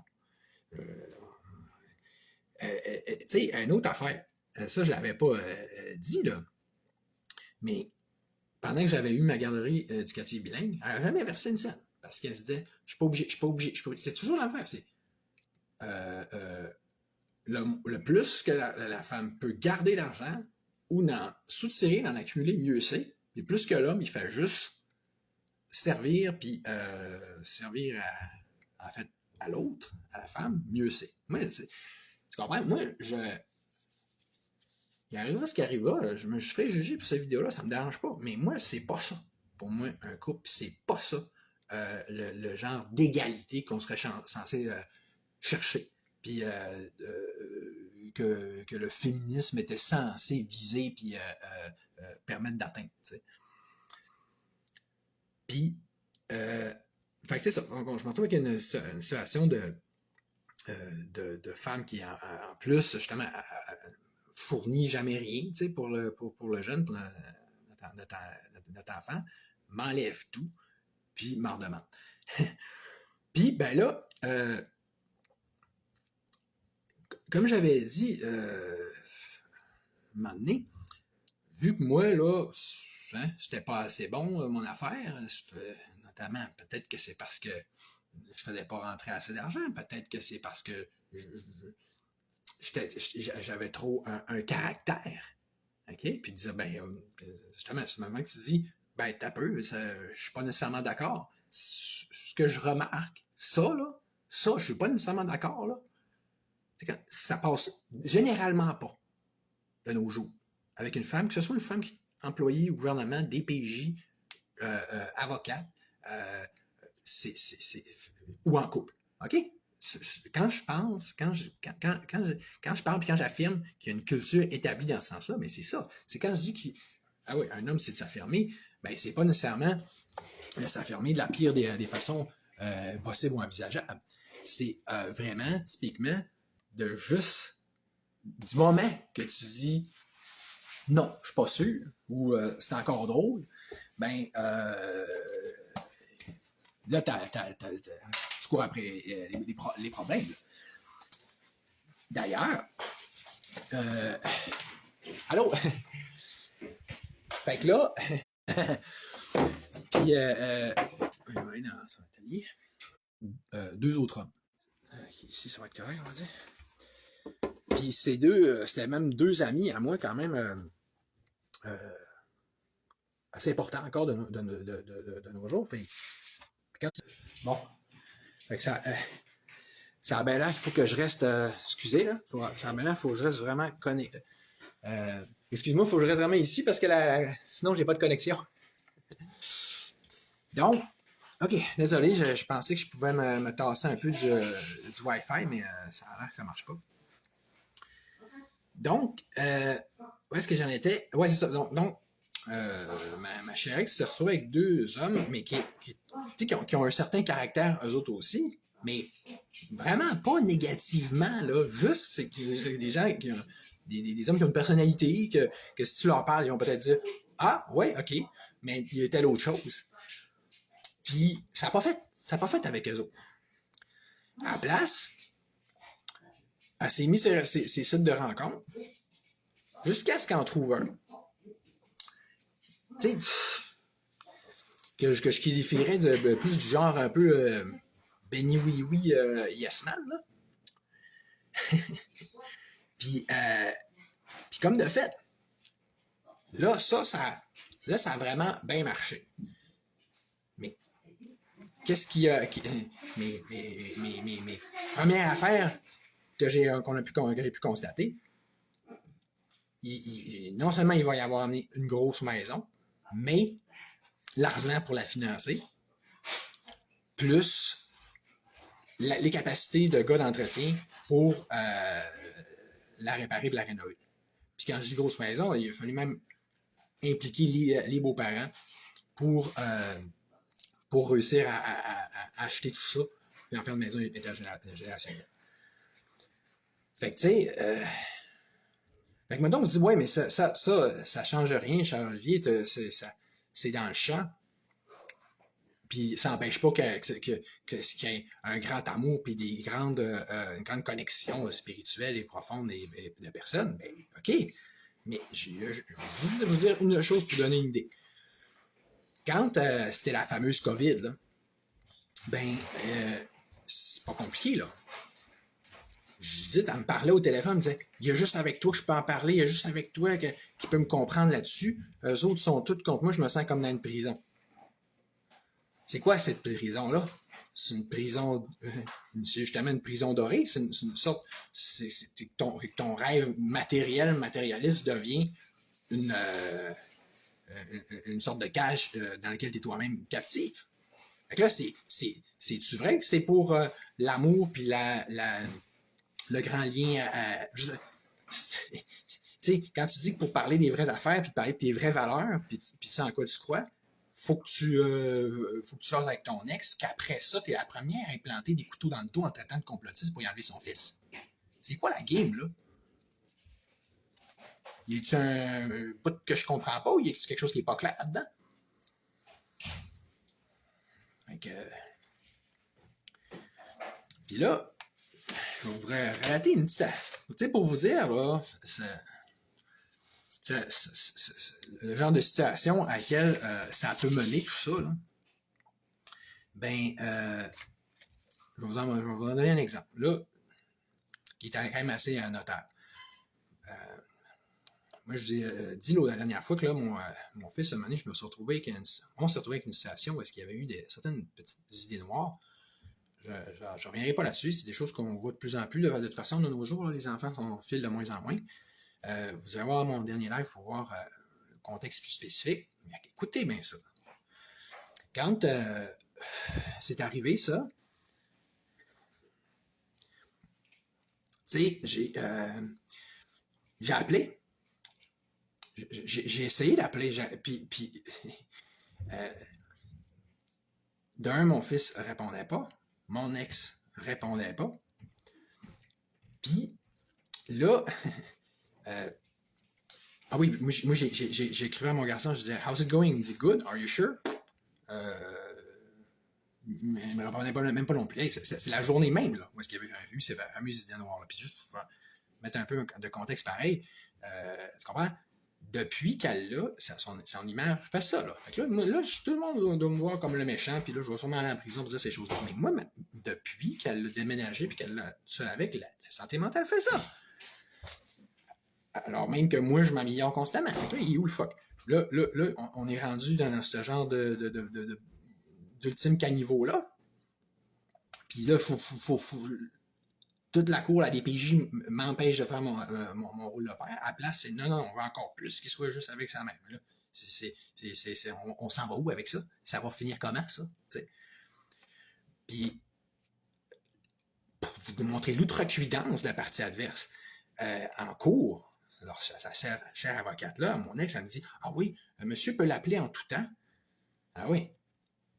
Tu sais, une autre affaire, ça, je ne l'avais pas dit, là, mais pendant que j'avais eu ma garderie éducative bilingue, elle n'a jamais versé une scène. Parce qu'elle se disait, je suis pas obligé. C'est toujours l'affaire, c'est le plus que la femme peut garder l'argent ou n'en soutirer, d'en accumuler, mieux c'est. Et plus que l'homme, il fait juste servir, puis servir en fait à l'autre, à la femme, mieux c'est. Moi, tu comprends? Moi, il arrivera ce qui arrivera, je me ferai juger pour cette vidéo-là, ça me dérange pas. Mais moi, c'est pas ça. Pour moi, un couple, c'est pas ça. Le genre d'égalité qu'on serait censé chercher. Puis que le féminisme était censé viser puis permettre d'atteindre. T'sais. Puis, fait que c'est ça. Donc, je me retrouve avec une situation de femme qui, en plus, justement, fournit jamais rien pour le jeune, pour notre enfant, m'enlève tout, puis m'en redemande. Puis, ben là, comme j'avais dit, un moment donné, vu que moi, là, hein, c'était pas assez bon, mon affaire, notamment, peut-être que c'est parce que je faisais pas rentrer assez d'argent, peut-être que c'est parce que j'avais trop un caractère. OK? Puis dire, ben, justement, c'est le moment que tu dis, ben, t'as peu, je suis pas nécessairement d'accord. Ce que je remarque, ça, je suis pas nécessairement d'accord, là. C'est quand ça passe généralement pas de nos jours avec une femme, que ce soit une femme qui est employée au gouvernement, DPJ, avocate, ou en couple. OK? quand je pense, quand je parle et quand j'affirme qu'il y a une culture établie dans ce sens-là, mais c'est ça. C'est quand je dis ah oui, un homme, c'est de s'affirmer, ben c'est pas nécessairement s'affirmer de la pire des façons possibles ou envisageables. C'est vraiment, typiquement, de juste, du moment que tu dis non, je suis pas sûr, ou c'est encore drôle, ben là, tu cours après les problèmes. D'ailleurs, allô? Fait que là, puis, dans son atelier, deux autres hommes. Ici, ça va être correct, on va dire. Puis ces deux, c'était même deux amis à moi, quand même, assez importants encore de nos jours. Fait, bon, fait que ça a bien l'air qu'il faut que je reste, excusez, là, ça a bien l'air qu'il faut que je reste vraiment connecté. Excuse-moi, il faut que je reste vraiment ici parce que sinon, j'ai pas de connexion. Donc, OK, désolé, je pensais que je pouvais me tasser un peu du Wi-Fi, mais ça a l'air que ça marche pas. Donc, où est-ce que j'en étais? Ouais, c'est ça. Donc ma chérie se retrouve avec deux hommes, mais qui ont un certain caractère, eux autres aussi, mais vraiment pas négativement, là. Juste, c'est des gens qui ont des hommes qui ont une personnalité, que si tu leur parles, ils vont peut-être dire ah, ouais, OK, mais il y a telle autre chose. Puis, ça n'a pas fait avec eux autres. À la place, elle s'est mis sur ces sites de rencontres jusqu'à ce qu'en trouve un. Tu sais, que je qualifierais de plus du genre un peu Benny Oui Oui Yes Man, là. Puis comme de fait, là, ça a vraiment bien marché. Mais qu'est-ce qu'il y a. Mes premières affaires que j'ai pu constater, non seulement il va y avoir amené une grosse maison, mais l'argent pour la financer, plus les capacités de gars d'entretien pour la réparer et la rénover. Puis quand je dis grosse maison, il a fallu même impliquer les beaux-parents pour réussir à acheter tout ça et en faire une maison intergénérationnelle. Fait que tu sais, fait que maintenant on se dit ouais mais ça change rien, Charles-Olivier, c'est dans le champ. Puis ça n'empêche pas qu'il y ait un grand amour puis une grande connexion spirituelle et profonde de personnes. Ben, OK. Mais je vais vous dire une chose pour donner une idée. Quand c'était la fameuse COVID, là, ben, c'est pas compliqué, là. Judith, elle me parlait au téléphone, elle me disait il y a juste avec toi que je peux en parler, il y a juste avec toi qui peut me comprendre là-dessus. Eux autres sont tous contre moi, je me sens comme dans une prison. C'est quoi cette prison-là? C'est une prison, c'est justement une prison dorée, c'est une sorte, c'est ton rêve matérialiste devient une sorte de cage dans laquelle tu es toi-même captif. Fait que là, c'est-tu vrai que c'est pour l'amour puis le grand lien tu sais, quand tu dis que pour parler des vraies affaires puis parler de tes vraies valeurs puis ça en quoi tu crois, faut que tu choses avec ton ex, qu'après ça, tu es la première à implanter des couteaux dans le dos en traitant de complotiste pour y enlever son fils. C'est quoi la game, là? Y a-tu un bout que je comprends pas ou y a-tu quelque chose qui est pas clair là-dedans? Fait que... Puis là, je vais vous relater une petite... Tu sais, pour vous dire, là, le genre de situation à laquelle ça peut mener, tout ça, là, ben, je vais vous en donner un exemple. Là, qui est quand même assez notable. Moi, je vous ai dit la dernière fois que là, mon fils, à un moment donné, on s'est retrouvé avec une situation où est-ce qu'il y avait eu certaines petites idées noires. Je ne reviendrai pas là-dessus. C'est des choses qu'on voit de plus en plus. De toute façon, de nos jours, là, les enfants filent de moins en moins. Vous allez voir mon dernier live pour voir le contexte plus spécifique. Mais écoutez bien ça. Quand c'est arrivé, ça, Tu sais, j'ai appelé. J'ai essayé d'appeler. Puis euh, d'un, mon fils répondait pas. Mon ex répondait pas. Puis là, euh, ah oui, moi j'ai écrit à mon garçon, je disais, How's it going? Il dit, Good, are you sure? Mais il me répondait même pas non plus. Hey, c'est la journée même, là, où est-ce qu'il avait vu ces fameuses idées noires. Puis juste pour mettre un peu de contexte pareil, tu comprends? Depuis qu'elle l'a, son image fait ça. Là. Fait que là, tout le monde doit me voir comme le méchant, puis là, je vais sûrement aller en prison pour dire ces choses-là. Mais moi, depuis qu'elle l'a déménagé, puis qu'elle l'a tout seul avec, la santé mentale fait ça. Alors même que moi, je m'améliore constamment. Fait que là, il est où le fuck? Là, on est rendu dans ce genre d'ultime caniveau-là. Puis là, toute la cour, la DPJ m'empêche de faire mon rôle de père. À la place, c'est non, on veut encore plus qu'il soit juste avec sa mère. Là, on s'en va où avec ça? Ça va finir comment, ça? T'sais? Puis, pour vous montrer l'outrecuidance de la partie adverse, en cours, alors, sa chère avocate-là, mon ex, elle me dit, ah oui, monsieur peut l'appeler en tout temps. Ah oui.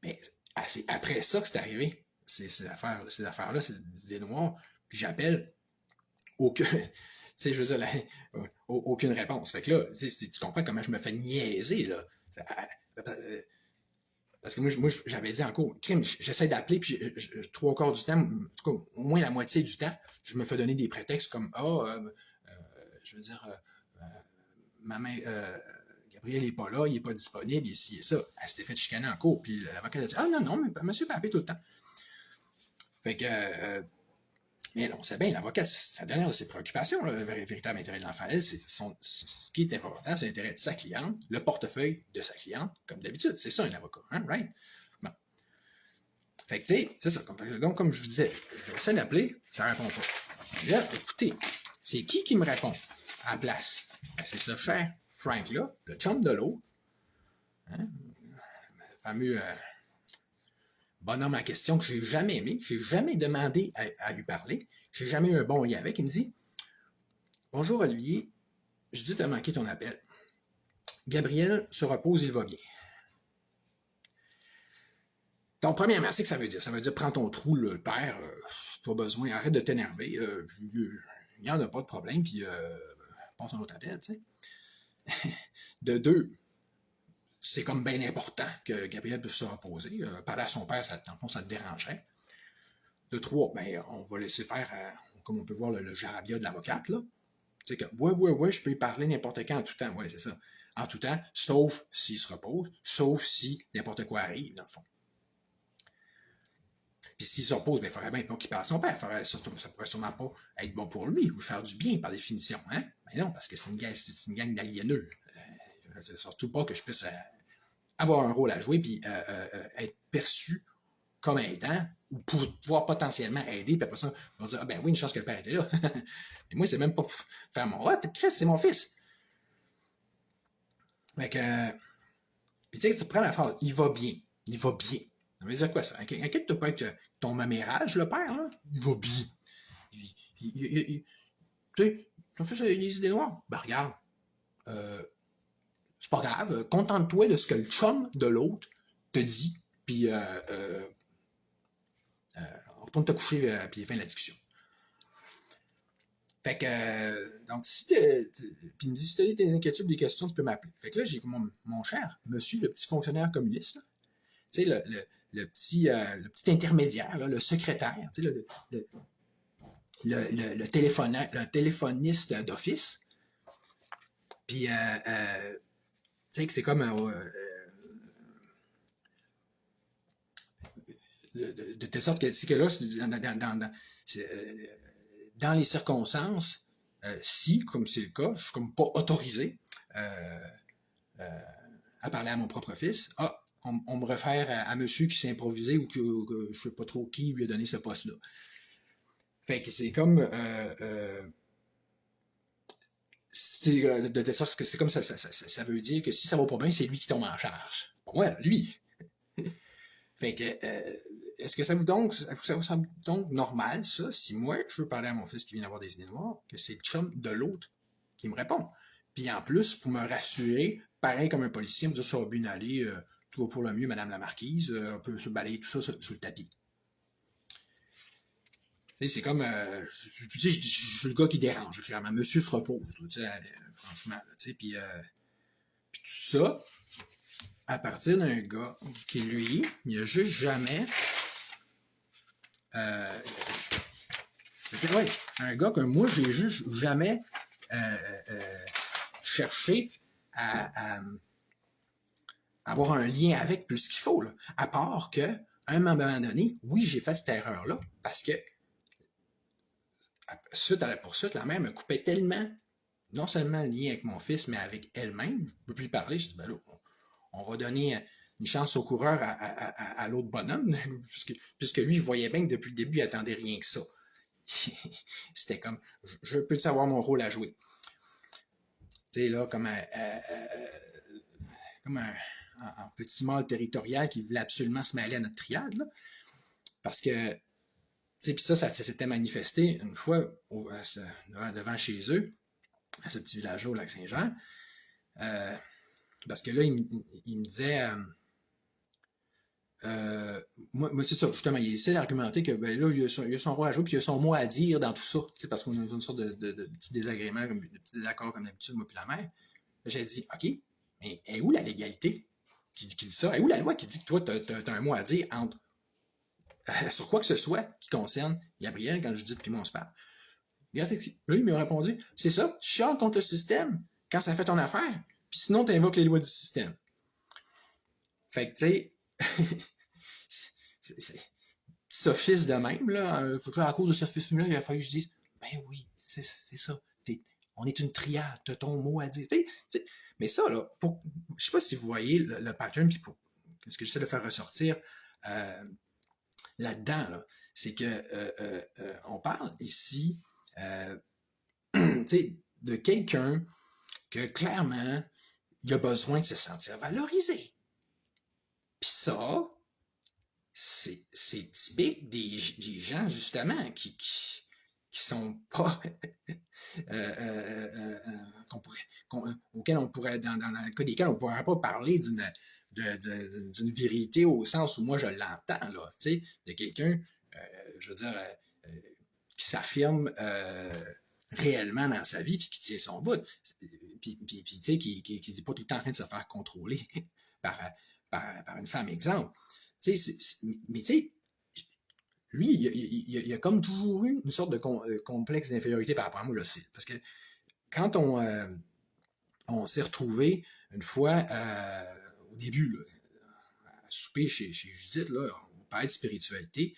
Mais c'est après ça que c'est arrivé. Ces affaires-là, c'est des noirs. Puis j'appelle aucun. Tu sais, je veux dire, aucune réponse. Fait que là, tu comprends comment je me fais niaiser, là. Parce que moi j'avais dit en cours, crime, j'essaie d'appeler, puis 3/4 du temps, en tout cas, au moins la moitié du temps, je me fais donner des prétextes comme, je veux dire, ma main, Gabriel n'est pas là, il n'est pas disponible, ici et ça. Elle s'était fait chicaner en cours, puis l'avocat a dit, ah non, mais monsieur peut appeler tout le temps. Fait que, mais on sait bien, l'avocat, sa dernière de ses préoccupations, le véritable intérêt de l'enfant, elle, ce qui est important, c'est l'intérêt de sa cliente, le portefeuille de sa cliente, comme d'habitude. C'est ça un avocat, hein, right? Bon. Fait que, tu sais, c'est ça. Donc, comme je vous disais, j'essaie d'appeler, ça répond pas. Là, écoutez, c'est qui me répond à la place? Ben, c'est ce cher Frank-là, le chum de l'autre, hein, le fameux bonhomme en question que j'ai jamais aimé, j'ai jamais demandé à lui parler, j'ai jamais eu un bon lien avec. Il me dit, bonjour Olivier, je dis t'as manqué ton appel. Gabriel se repose, il va bien. Donc, premièrement, c'est que ça veut dire? Ça veut dire, prends ton trou, le père, pas besoin, arrête de t'énerver, il n'y en a pas de problème, puis passe un autre appel, tu sais. De deux, c'est comme bien important que Gabriel puisse se reposer. Parler à son père, dans le fond, ça te dérangerait. De trois, ben, on va laisser faire, comme on peut voir, le jarabia de l'avocate, là. Tu sais que, ouais, je peux y parler n'importe quand, en tout temps. Ouais, c'est ça. En tout temps, sauf s'il se repose, sauf si n'importe quoi arrive, dans le fond. Puis s'il se repose, ben, il faudrait bien pas qu'il parle à son père. Ça pourrait sûrement pas être bon pour lui, ou faire du bien par définition. Hein? Mais non, parce que c'est une gang d'aliéneux. Surtout pas que je puisse avoir un rôle à jouer puis être perçu comme aidant ou pour pouvoir potentiellement aider, puis après ça, on va dire, ah ben oui, une chance que le père était là. Mais moi, c'est même pas pour faire mon, ah, Chris, c'est mon fils. Fait que, puis tu sais, tu prends la phrase, il va bien. Ça veut dire quoi ça? Inquiète-toi pas avec ton mamérage, le père, là, il va bien. Tu sais, ton fils a des idées noires. Ben regarde, c'est pas grave, contente-toi de ce que le chum de l'autre te dit, puis retourne te coucher, puis fin de la discussion. Fait que, donc, puis il me dit, si tu as des inquiétudes, des questions, tu peux m'appeler. Fait que là, j'ai mon cher monsieur, le petit fonctionnaire communiste, tu sais, le petit intermédiaire, là, le secrétaire, tu sais, le téléphoniste d'office. Puis, tu sais, que c'est comme de telle sorte que c'est que là, dans les circonstances, si, comme c'est le cas, je suis comme pas autorisé à parler à mon propre fils, on me réfère à monsieur qui s'est improvisé ou que je sais pas trop qui lui a donné ce poste-là. Fait que c'est comme de telle sorte que c'est comme ça veut dire que si ça va pas bien, c'est lui qui tombe en charge. Bon, ouais, lui. Fait que est-ce que ça vous semble donc normal, ça, si moi, je veux parler à mon fils qui vient d'avoir des idées noires, que c'est le chum de l'autre qui me répond? Puis en plus, pour me rassurer, pareil comme un policier, me dire ça va bien aller, tout va pour le mieux, Madame la Marquise, on peut se balayer tout ça sur le tapis. Tu sais, c'est comme, tu sais, je suis le gars qui dérange. Clairement, monsieur se repose, tu sais, franchement, tu sais, puis tout ça, à partir d'un gars qui, lui, il a juste jamais, euh, ouais, un gars que moi, j'ai juste jamais cherché à avoir un lien avec plus qu'il faut, là. À part que, à un moment donné, oui, j'ai fait cette erreur-là, parce que, suite à la poursuite, la mère me coupait tellement, non seulement le lien avec mon fils, mais avec elle-même. Je ne peux plus lui parler. Je dis, ben là, on va donner une chance au coureur à l'autre bonhomme, puisque lui, je voyais bien que depuis le début, il attendait rien que ça. C'était comme, je peux savoir mon rôle à jouer. Tu sais, là, comme un petit mâle territorial qui voulait absolument se mêler à notre triade, là, parce que, tu sais, puis ça s'était manifesté une fois devant chez eux, à ce petit village-là au Lac-Saint-Jean, parce que là, il me disait, moi c'est ça, justement, il essaie d'argumenter que ben là, il a son rôle à jouer, puis il a son mot à dire dans tout ça, parce qu'on a une sorte de petits désagréments, de petits désaccords comme d'habitude, moi puis la mère. J'ai dit, OK, mais est où la légalité qui dit ça? Est où la loi qui dit que toi, t'as un mot à dire entre sur quoi que ce soit qui concerne Gabriel quand je dis puis moi on se parle? Là, il m'a répondu, c'est ça, tu chiales contre le système quand ça fait ton affaire, puis sinon tu invoques les lois du système. Fait que, tu sais, c'est sophisme de même, là, à cause de ce sophisme-là, il a fallu que je dise, ben oui, c'est ça, on est une triade, t'as ton mot à dire. T'sais, mais ça, là, je sais pas si vous voyez le pattern, puis ce que j'essaie de faire ressortir là-dedans, là, c'est que on parle ici de quelqu'un que clairement, il a besoin de se sentir valorisé. Puis ça, c'est typique des gens, justement, qui sont pas auxquels on pourrait, dans le cas desquels on ne pourrait pas parler d'une vérité au sens où moi je l'entends, là, tu sais, de quelqu'un, je veux dire, qui s'affirme réellement dans sa vie puis qui tient son bout. Puis tu sais, qui n'est pas tout le temps en train de se faire contrôler par, par une femme, exemple. Tu sais, mais tu sais, lui, il a comme toujours eu une sorte de complexe d'infériorité par rapport à moi, je sais. Parce que quand on s'est retrouvés une fois au début, là, à souper chez Judith, là, on parlait de spiritualité.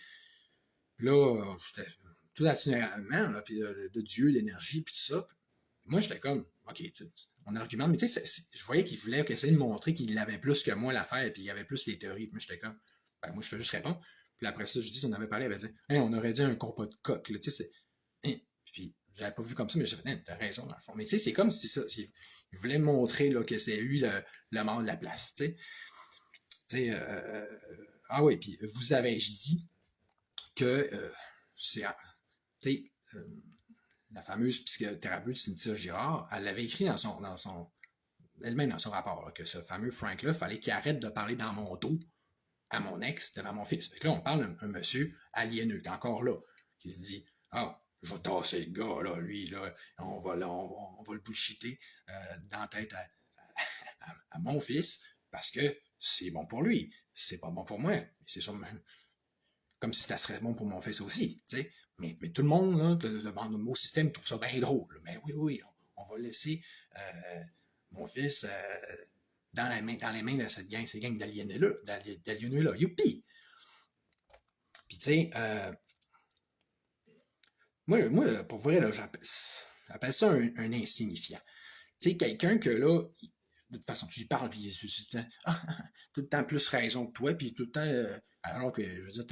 Puis là, c'était tout naturellement, là, puis de Dieu, l'énergie, puis tout ça. Puis moi, j'étais comme, OK, on argumente, mais tu sais, je voyais qu'il voulait essayer de montrer qu'il avait plus que moi l'affaire, puis il avait plus les théories. Puis moi, j'étais comme, ben, moi, je fais juste répondre. Puis après ça, Judith, on avait parlé, elle avait dit, hey, on aurait dit un compas de coq, là, tu sais, c'est. Hein? Puis j'avais pas vu comme ça, mais j'ai fait, hein, t'as raison, dans le fond. Mais tu sais, c'est comme si ça, il voulait montrer là, que c'est lui le mort de la place, tu sais. Ah oui, puis vous avais-je dit que c'est, tu sais, la fameuse psychothérapeute Cynthia Girard, elle l'avait écrit elle-même dans son rapport, là, que ce fameux Frank-là, il fallait qu'il arrête de parler dans mon dos à mon ex devant mon fils. Fait que là, on parle d'un monsieur aliéneux, qui est encore là, qui se dit, ah, je vais tasser le gars, là, lui, là, on va le bullshiter dans la tête à mon fils, parce que c'est bon pour lui. C'est pas bon pour moi. C'est sûr, comme si ça serait bon pour mon fils aussi, tu sais. Mais tout le monde, là, le mot système trouve ça bien drôle. Mais oui, on va laisser mon fils dans les mains de cette ces gangs d'aliéneux-là. Youpi! Puis, tu sais, moi, pour vrai, là, j'appelle ça un insignifiant. Tu sais, quelqu'un que, là, de toute façon, tu lui parles, puis tout le temps plus raison que toi, puis tout le temps, alors que, je veux dire,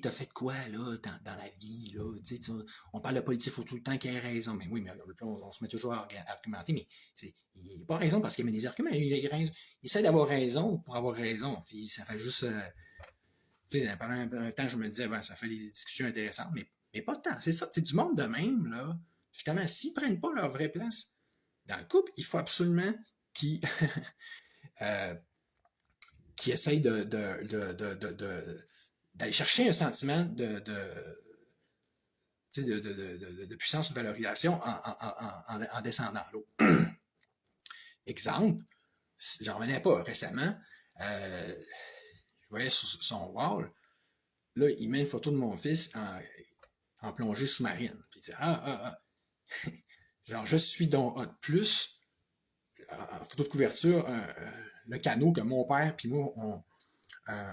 t'as fait quoi, là, dans la vie, là, tu sais, on parle de politique, il faut tout le temps qu'il ait raison. Mais oui, mais on se met toujours à argumenter, mais il n'a pas raison parce qu'il met des arguments, il essaie d'avoir raison pour avoir raison, puis ça fait juste, Tu sais, pendant un temps, je me disais, ben, ça fait des discussions intéressantes, mais pas tant. C'est ça, c'est du monde de même, là. Justement, s'ils prennent pas leur vraie place dans le couple, il faut absolument qu'ils euh, qui essayent d'aller chercher un sentiment de puissance ou de valorisation en descendant l'eau. Exemple, j'en revenais pas récemment, je voyais sur son wall, là, il met une photo de mon fils en plongée sous-marine. Puis il dit genre, je suis dans hot plus, en photo de couverture, le canot que mon père puis moi,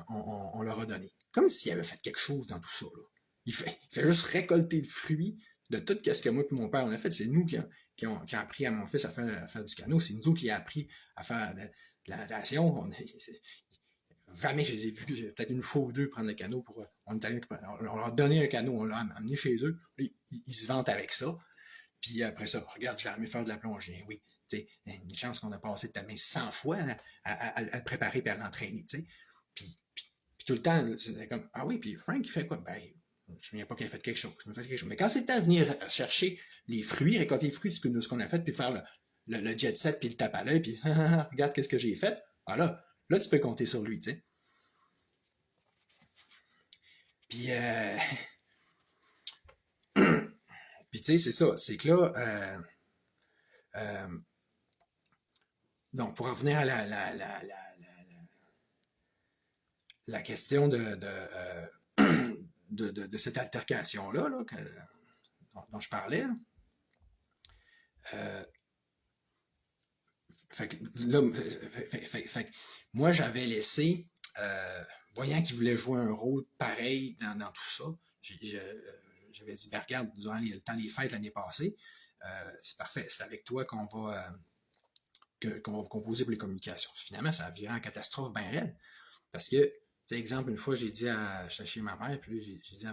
on leur a donné. Comme s'il avait fait quelque chose dans tout ça. Là. Il fait juste récolter le fruit de tout ce que moi et mon père on a fait. C'est nous qui a appris à mon fils à faire du canot. C'est nous qui a appris à faire de la natation. Jamais je les ai vus, peut-être une fois ou deux prendre le canot on leur a donné un canot, on l'a amené chez eux. Ils se vantent avec ça. Puis après ça, regarde, j'ai jamais faire de la plongée. Oui, une chance qu'on a passé ta main 100 fois à le préparer et à l'entraîner. Puis tout le temps, c'est comme, ah oui, puis Frank, il fait quoi? Ben, je me souviens pas qu'il a fait quelque chose. Mais quand c'est le temps de venir chercher les fruits, récolter les fruits de ce qu'on a fait, puis faire le jet set, puis le tape à l'œil, puis regarde qu'est-ce que j'ai fait. Ah là, tu peux compter sur lui, tu sais. Puis, puis tu sais, c'est ça. C'est que là, donc, pour revenir à la question de cette altercation-là, là, dont je parlais, fait que, là, moi, j'avais laissé, voyant qu'il voulait jouer un rôle pareil dans tout ça, j'avais dit, ben, regarde, durant le temps des fêtes l'année passée, c'est parfait, c'est avec toi qu'on va composer pour les communications. Finalement, ça a viré en catastrophe bien raide. Parce que, exemple, une fois, j'ai dit chez ma mère, puis j'ai dit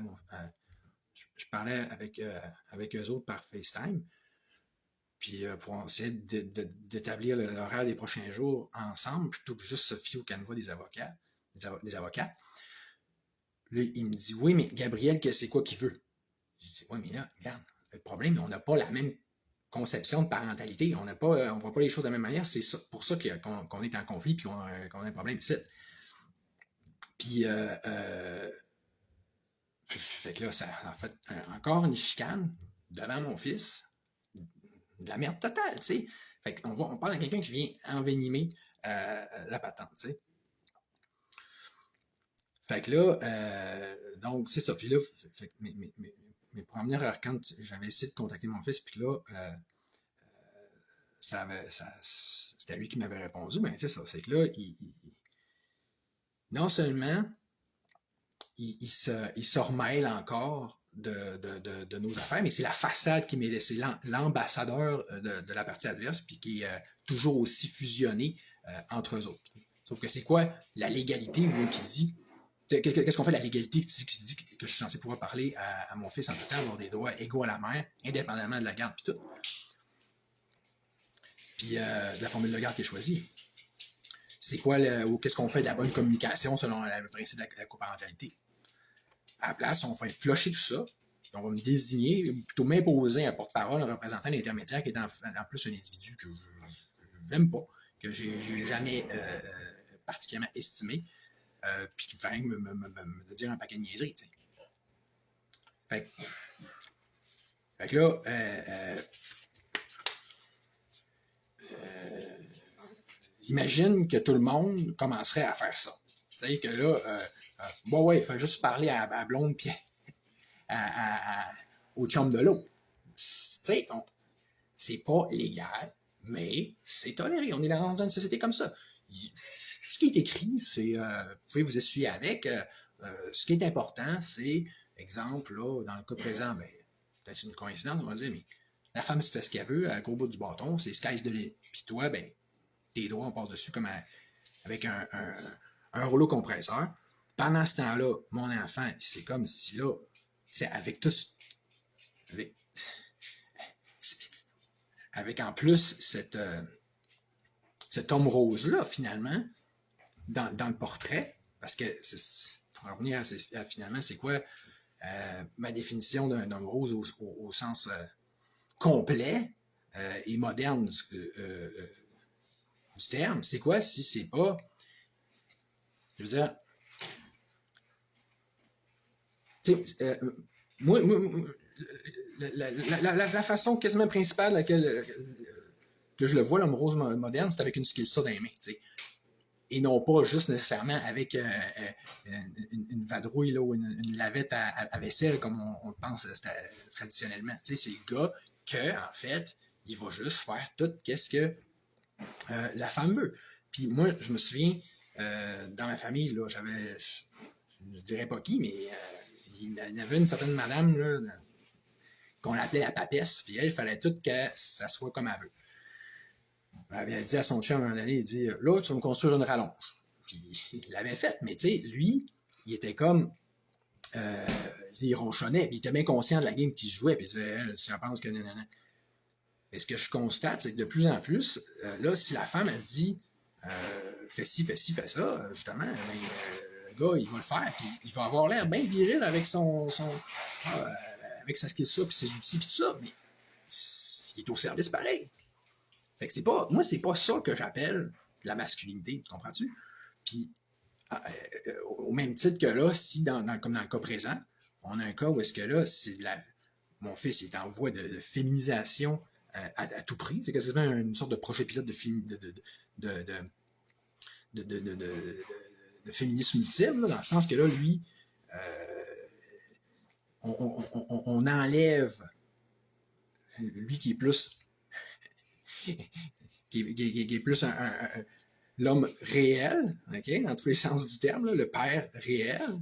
je parlais avec eux autres par FaceTime, puis pour essayer d'établir l'horaire des prochains jours ensemble, plutôt que juste se fier au canevas des avocats, des avocats. Là, il me dit, oui, mais Gabriel, c'est quoi qu'il veut? Je dis, oui, mais là, regarde, le problème, on n'a pas la même conception de parentalité. On ne voit pas les choses de la même manière. C'est pour ça qu'on est en conflit et qu'on a un problème ici. Puis, fait que là, ça a fait encore une chicane devant mon fils. De la merde totale, tu sais. Fait qu'on parle de quelqu'un qui vient envenimer la patente, tu sais. Fait que là, donc, c'est ça. Puis là, mes premières heures, quand j'avais essayé de contacter mon fils, puis là, c'était lui qui m'avait répondu, ben c'est ça. C'est que là, non seulement il se remêle encore de nos affaires, mais c'est la façade qui m'est laissée, l'ambassadeur de la partie adverse, puis qui est toujours aussi fusionné entre eux autres. Sauf que c'est quoi la légalité qui dit, qu'est-ce qu'on fait de la légalité qui dit que je suis censé pouvoir parler à mon fils en tout temps, avoir des droits égaux à la mère, indépendamment de la garde, puis tout. Puis de la formule de garde qui est choisie. C'est quoi, ou qu'est-ce qu'on fait de la bonne communication selon le principe de la coparentalité. À la place, on va flusher tout ça, on va me désigner, plutôt m'imposer un porte-parole, un représentant d'intermédiaire qui est en plus un individu que je n'aime pas, que j'ai jamais particulièrement estimé, puis qui fait me dire un paquet de niaiseries, tu sais. Fait que là, imagine que tout le monde commencerait à faire ça. Tu sais, que là, bon, ouais, il faut juste parler à blonde puis au chum de l'eau. Tu sais, c'est pas légal, mais c'est toléré. On est dans une société comme ça. Tout ce qui est écrit, c'est, vous pouvez vous essuyer avec. Ce qui est important, c'est, exemple, là, dans le cas présent, ben, peut-être une coïncidence, on va dire, mais la femme se fait ce qu'elle veut, avec au bout du bâton, c'est sky's the limit. Puis toi, ben, tes droits, on passe dessus comme avec un rouleau compresseur. Pendant ce temps-là, mon enfant, c'est comme si là, c'est avec tout, avec en plus cet homme rose-là, finalement, dans le portrait, parce que on va revenir à finalement, c'est quoi ma définition d'un homme rose au sens complet et moderne du terme. C'est quoi si c'est pas, je veux dire, moi, la façon quasiment principale laquelle que je le vois, l'homme rose moderne, c'est avec une skill ça dans les mains, t'sais. Et non pas juste nécessairement avec une vadrouille là, ou une lavette à vaisselle comme on le pense traditionnellement. C'est le gars que, en fait, il va juste faire tout ce que la femme veut. Puis moi, je me souviens, dans ma famille, là, j'avais, je dirais pas qui, mais il y avait une certaine madame là, qu'on appelait la papesse, puis elle, il fallait tout que ça soit comme elle veut. Elle avait dit à son chum à un moment donné, il dit, là, tu vas me construire une rallonge. Puis il l'avait fait, mais tu sais, lui, il était comme, il ronchonnait, puis il était bien conscient de la game qu'il jouait, puis il disait, tu penses que nanana. Et ce que je constate, c'est que de plus en plus, là, si la femme, elle dit, fais ci, fais ci, fais ça, justement, ben, le gars, il va le faire, puis il va avoir l'air bien viril avec avec sa skill ça, puis ses outils, puis tout ça, mais il est au service pareil. Fait que c'est pas, moi, c'est pas ça que j'appelle la masculinité, tu comprends-tu? Puis, au même titre que là, si, comme dans le cas présent, on a un cas où est-ce que là, mon fils est en voie de féminisation à tout prix. C'est quasiment une sorte de projet pilote de féminisme ultime, là, dans le sens que là, lui, on enlève lui qui est plus qui est plus l'homme réel, okay, dans tous les sens du terme, là, le père réel,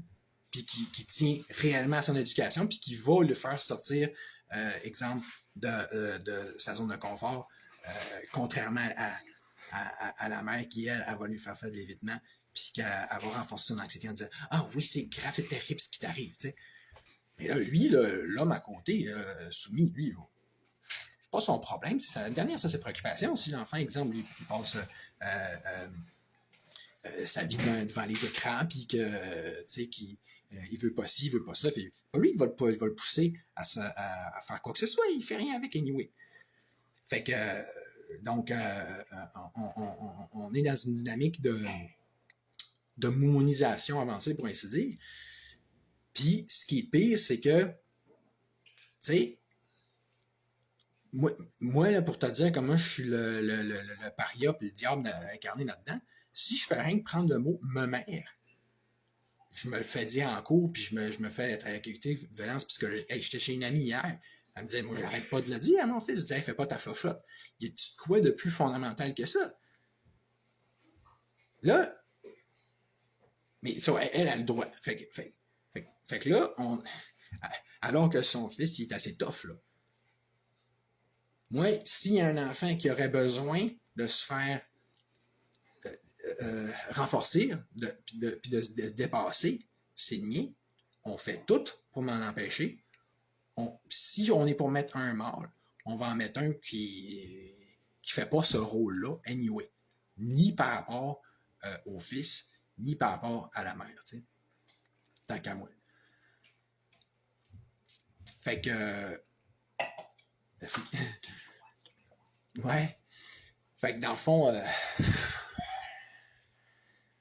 puis qui tient réellement à son éducation, puis qui va le faire sortir, exemple, de sa zone de confort, contrairement à la mère qui, elle va lui faire de l'évitement, puis qu'elle va renforcer son anxiété en disant « Ah oui, c'est grave et terrible ce qui t'arrive. » Mais là, lui, l'homme à côté, soumis, lui, c'est pas son problème. Derrière ça, ses préoccupations. Si l'enfant, exemple, il passe sa vie devant les écrans, puis que, tu sais, qu'il il veut pas ci, il veut pas ça. Fait, pas lui qui va le pousser à faire quoi que ce soit. Il fait rien avec anyway. Fait que, donc, on est dans une dynamique de moumonisation avancée, pour ainsi dire. Puis, ce qui est pire, c'est que, tu sais, moi là, pour te dire comment je suis le paria et le diable incarné là-dedans, si je fais rien que prendre le mot « me mère », je me le fais dire en cours, puis je me fais traquer violence psychologique. Hey, j'étais chez une amie hier, elle me disait « Moi, j'arrête pas de le dire à mon fils. » Je disais hey, « Fais pas ta chochotte. » Y a-tu quoi de plus fondamental que ça? Là, mais ça, elle a le droit. Fait que là, alors que son fils, il est assez tough, là. Moi, s'il y a un enfant qui aurait besoin de se faire renforcer, puis de se dépasser, c'est le mien. On fait tout pour m'en empêcher. Si on est pour mettre un mâle, on va en mettre un qui fait pas ce rôle-là, anyway. Ni par rapport au fils, ni par rapport à la mère, tu sais. Tant qu'à moi. Fait que... merci. Ouais. Fait que dans le fond...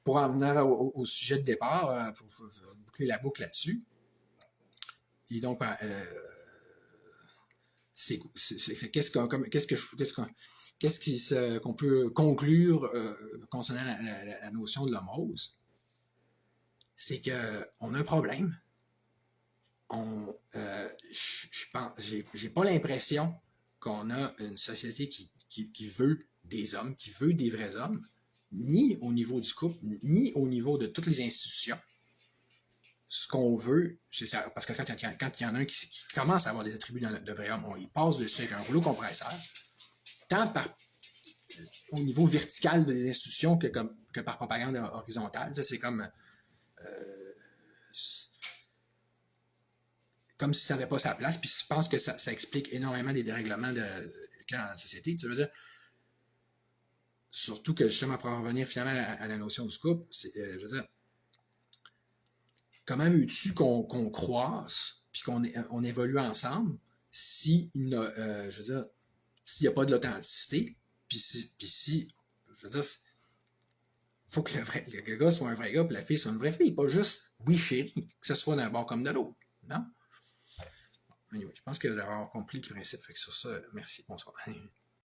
pour en venir au sujet de départ, pour boucler la boucle là-dessus, et donc, qu'est-ce qu'on peut conclure concernant la notion de l'homme rose? C'est qu'on a un problème. J'ai pas l'impression qu'on a une société qui veut des hommes, qui veut des vrais hommes, ni au niveau du couple, ni au niveau de toutes les institutions. Ce qu'on veut, c'est ça. Parce que quand il y en a un qui commence à avoir des attributs de vrai homme, il passe dessus avec un rouleau compresseur, tant au niveau vertical des institutions que par propagande horizontale. Ça, c'est comme si ça n'avait pas sa place. Puis je pense que ça explique énormément des dérèglements qu'il y a dans la société. Tu veux dire, surtout que justement pour en revenir finalement à la notion du couple, je veux dire, comment veux-tu qu'on croisse, puis on évolue ensemble, si, je veux dire, s'il n'y a pas de l'authenticité, puis si, je veux dire, faut que le gars soit un vrai gars, puis la fille soit une vraie fille, pas juste oui chérie, que ce soit d'un bord comme de l'autre, non? Anyway, je pense que vous avez compris le principe, fait que sur ça, merci, bonsoir.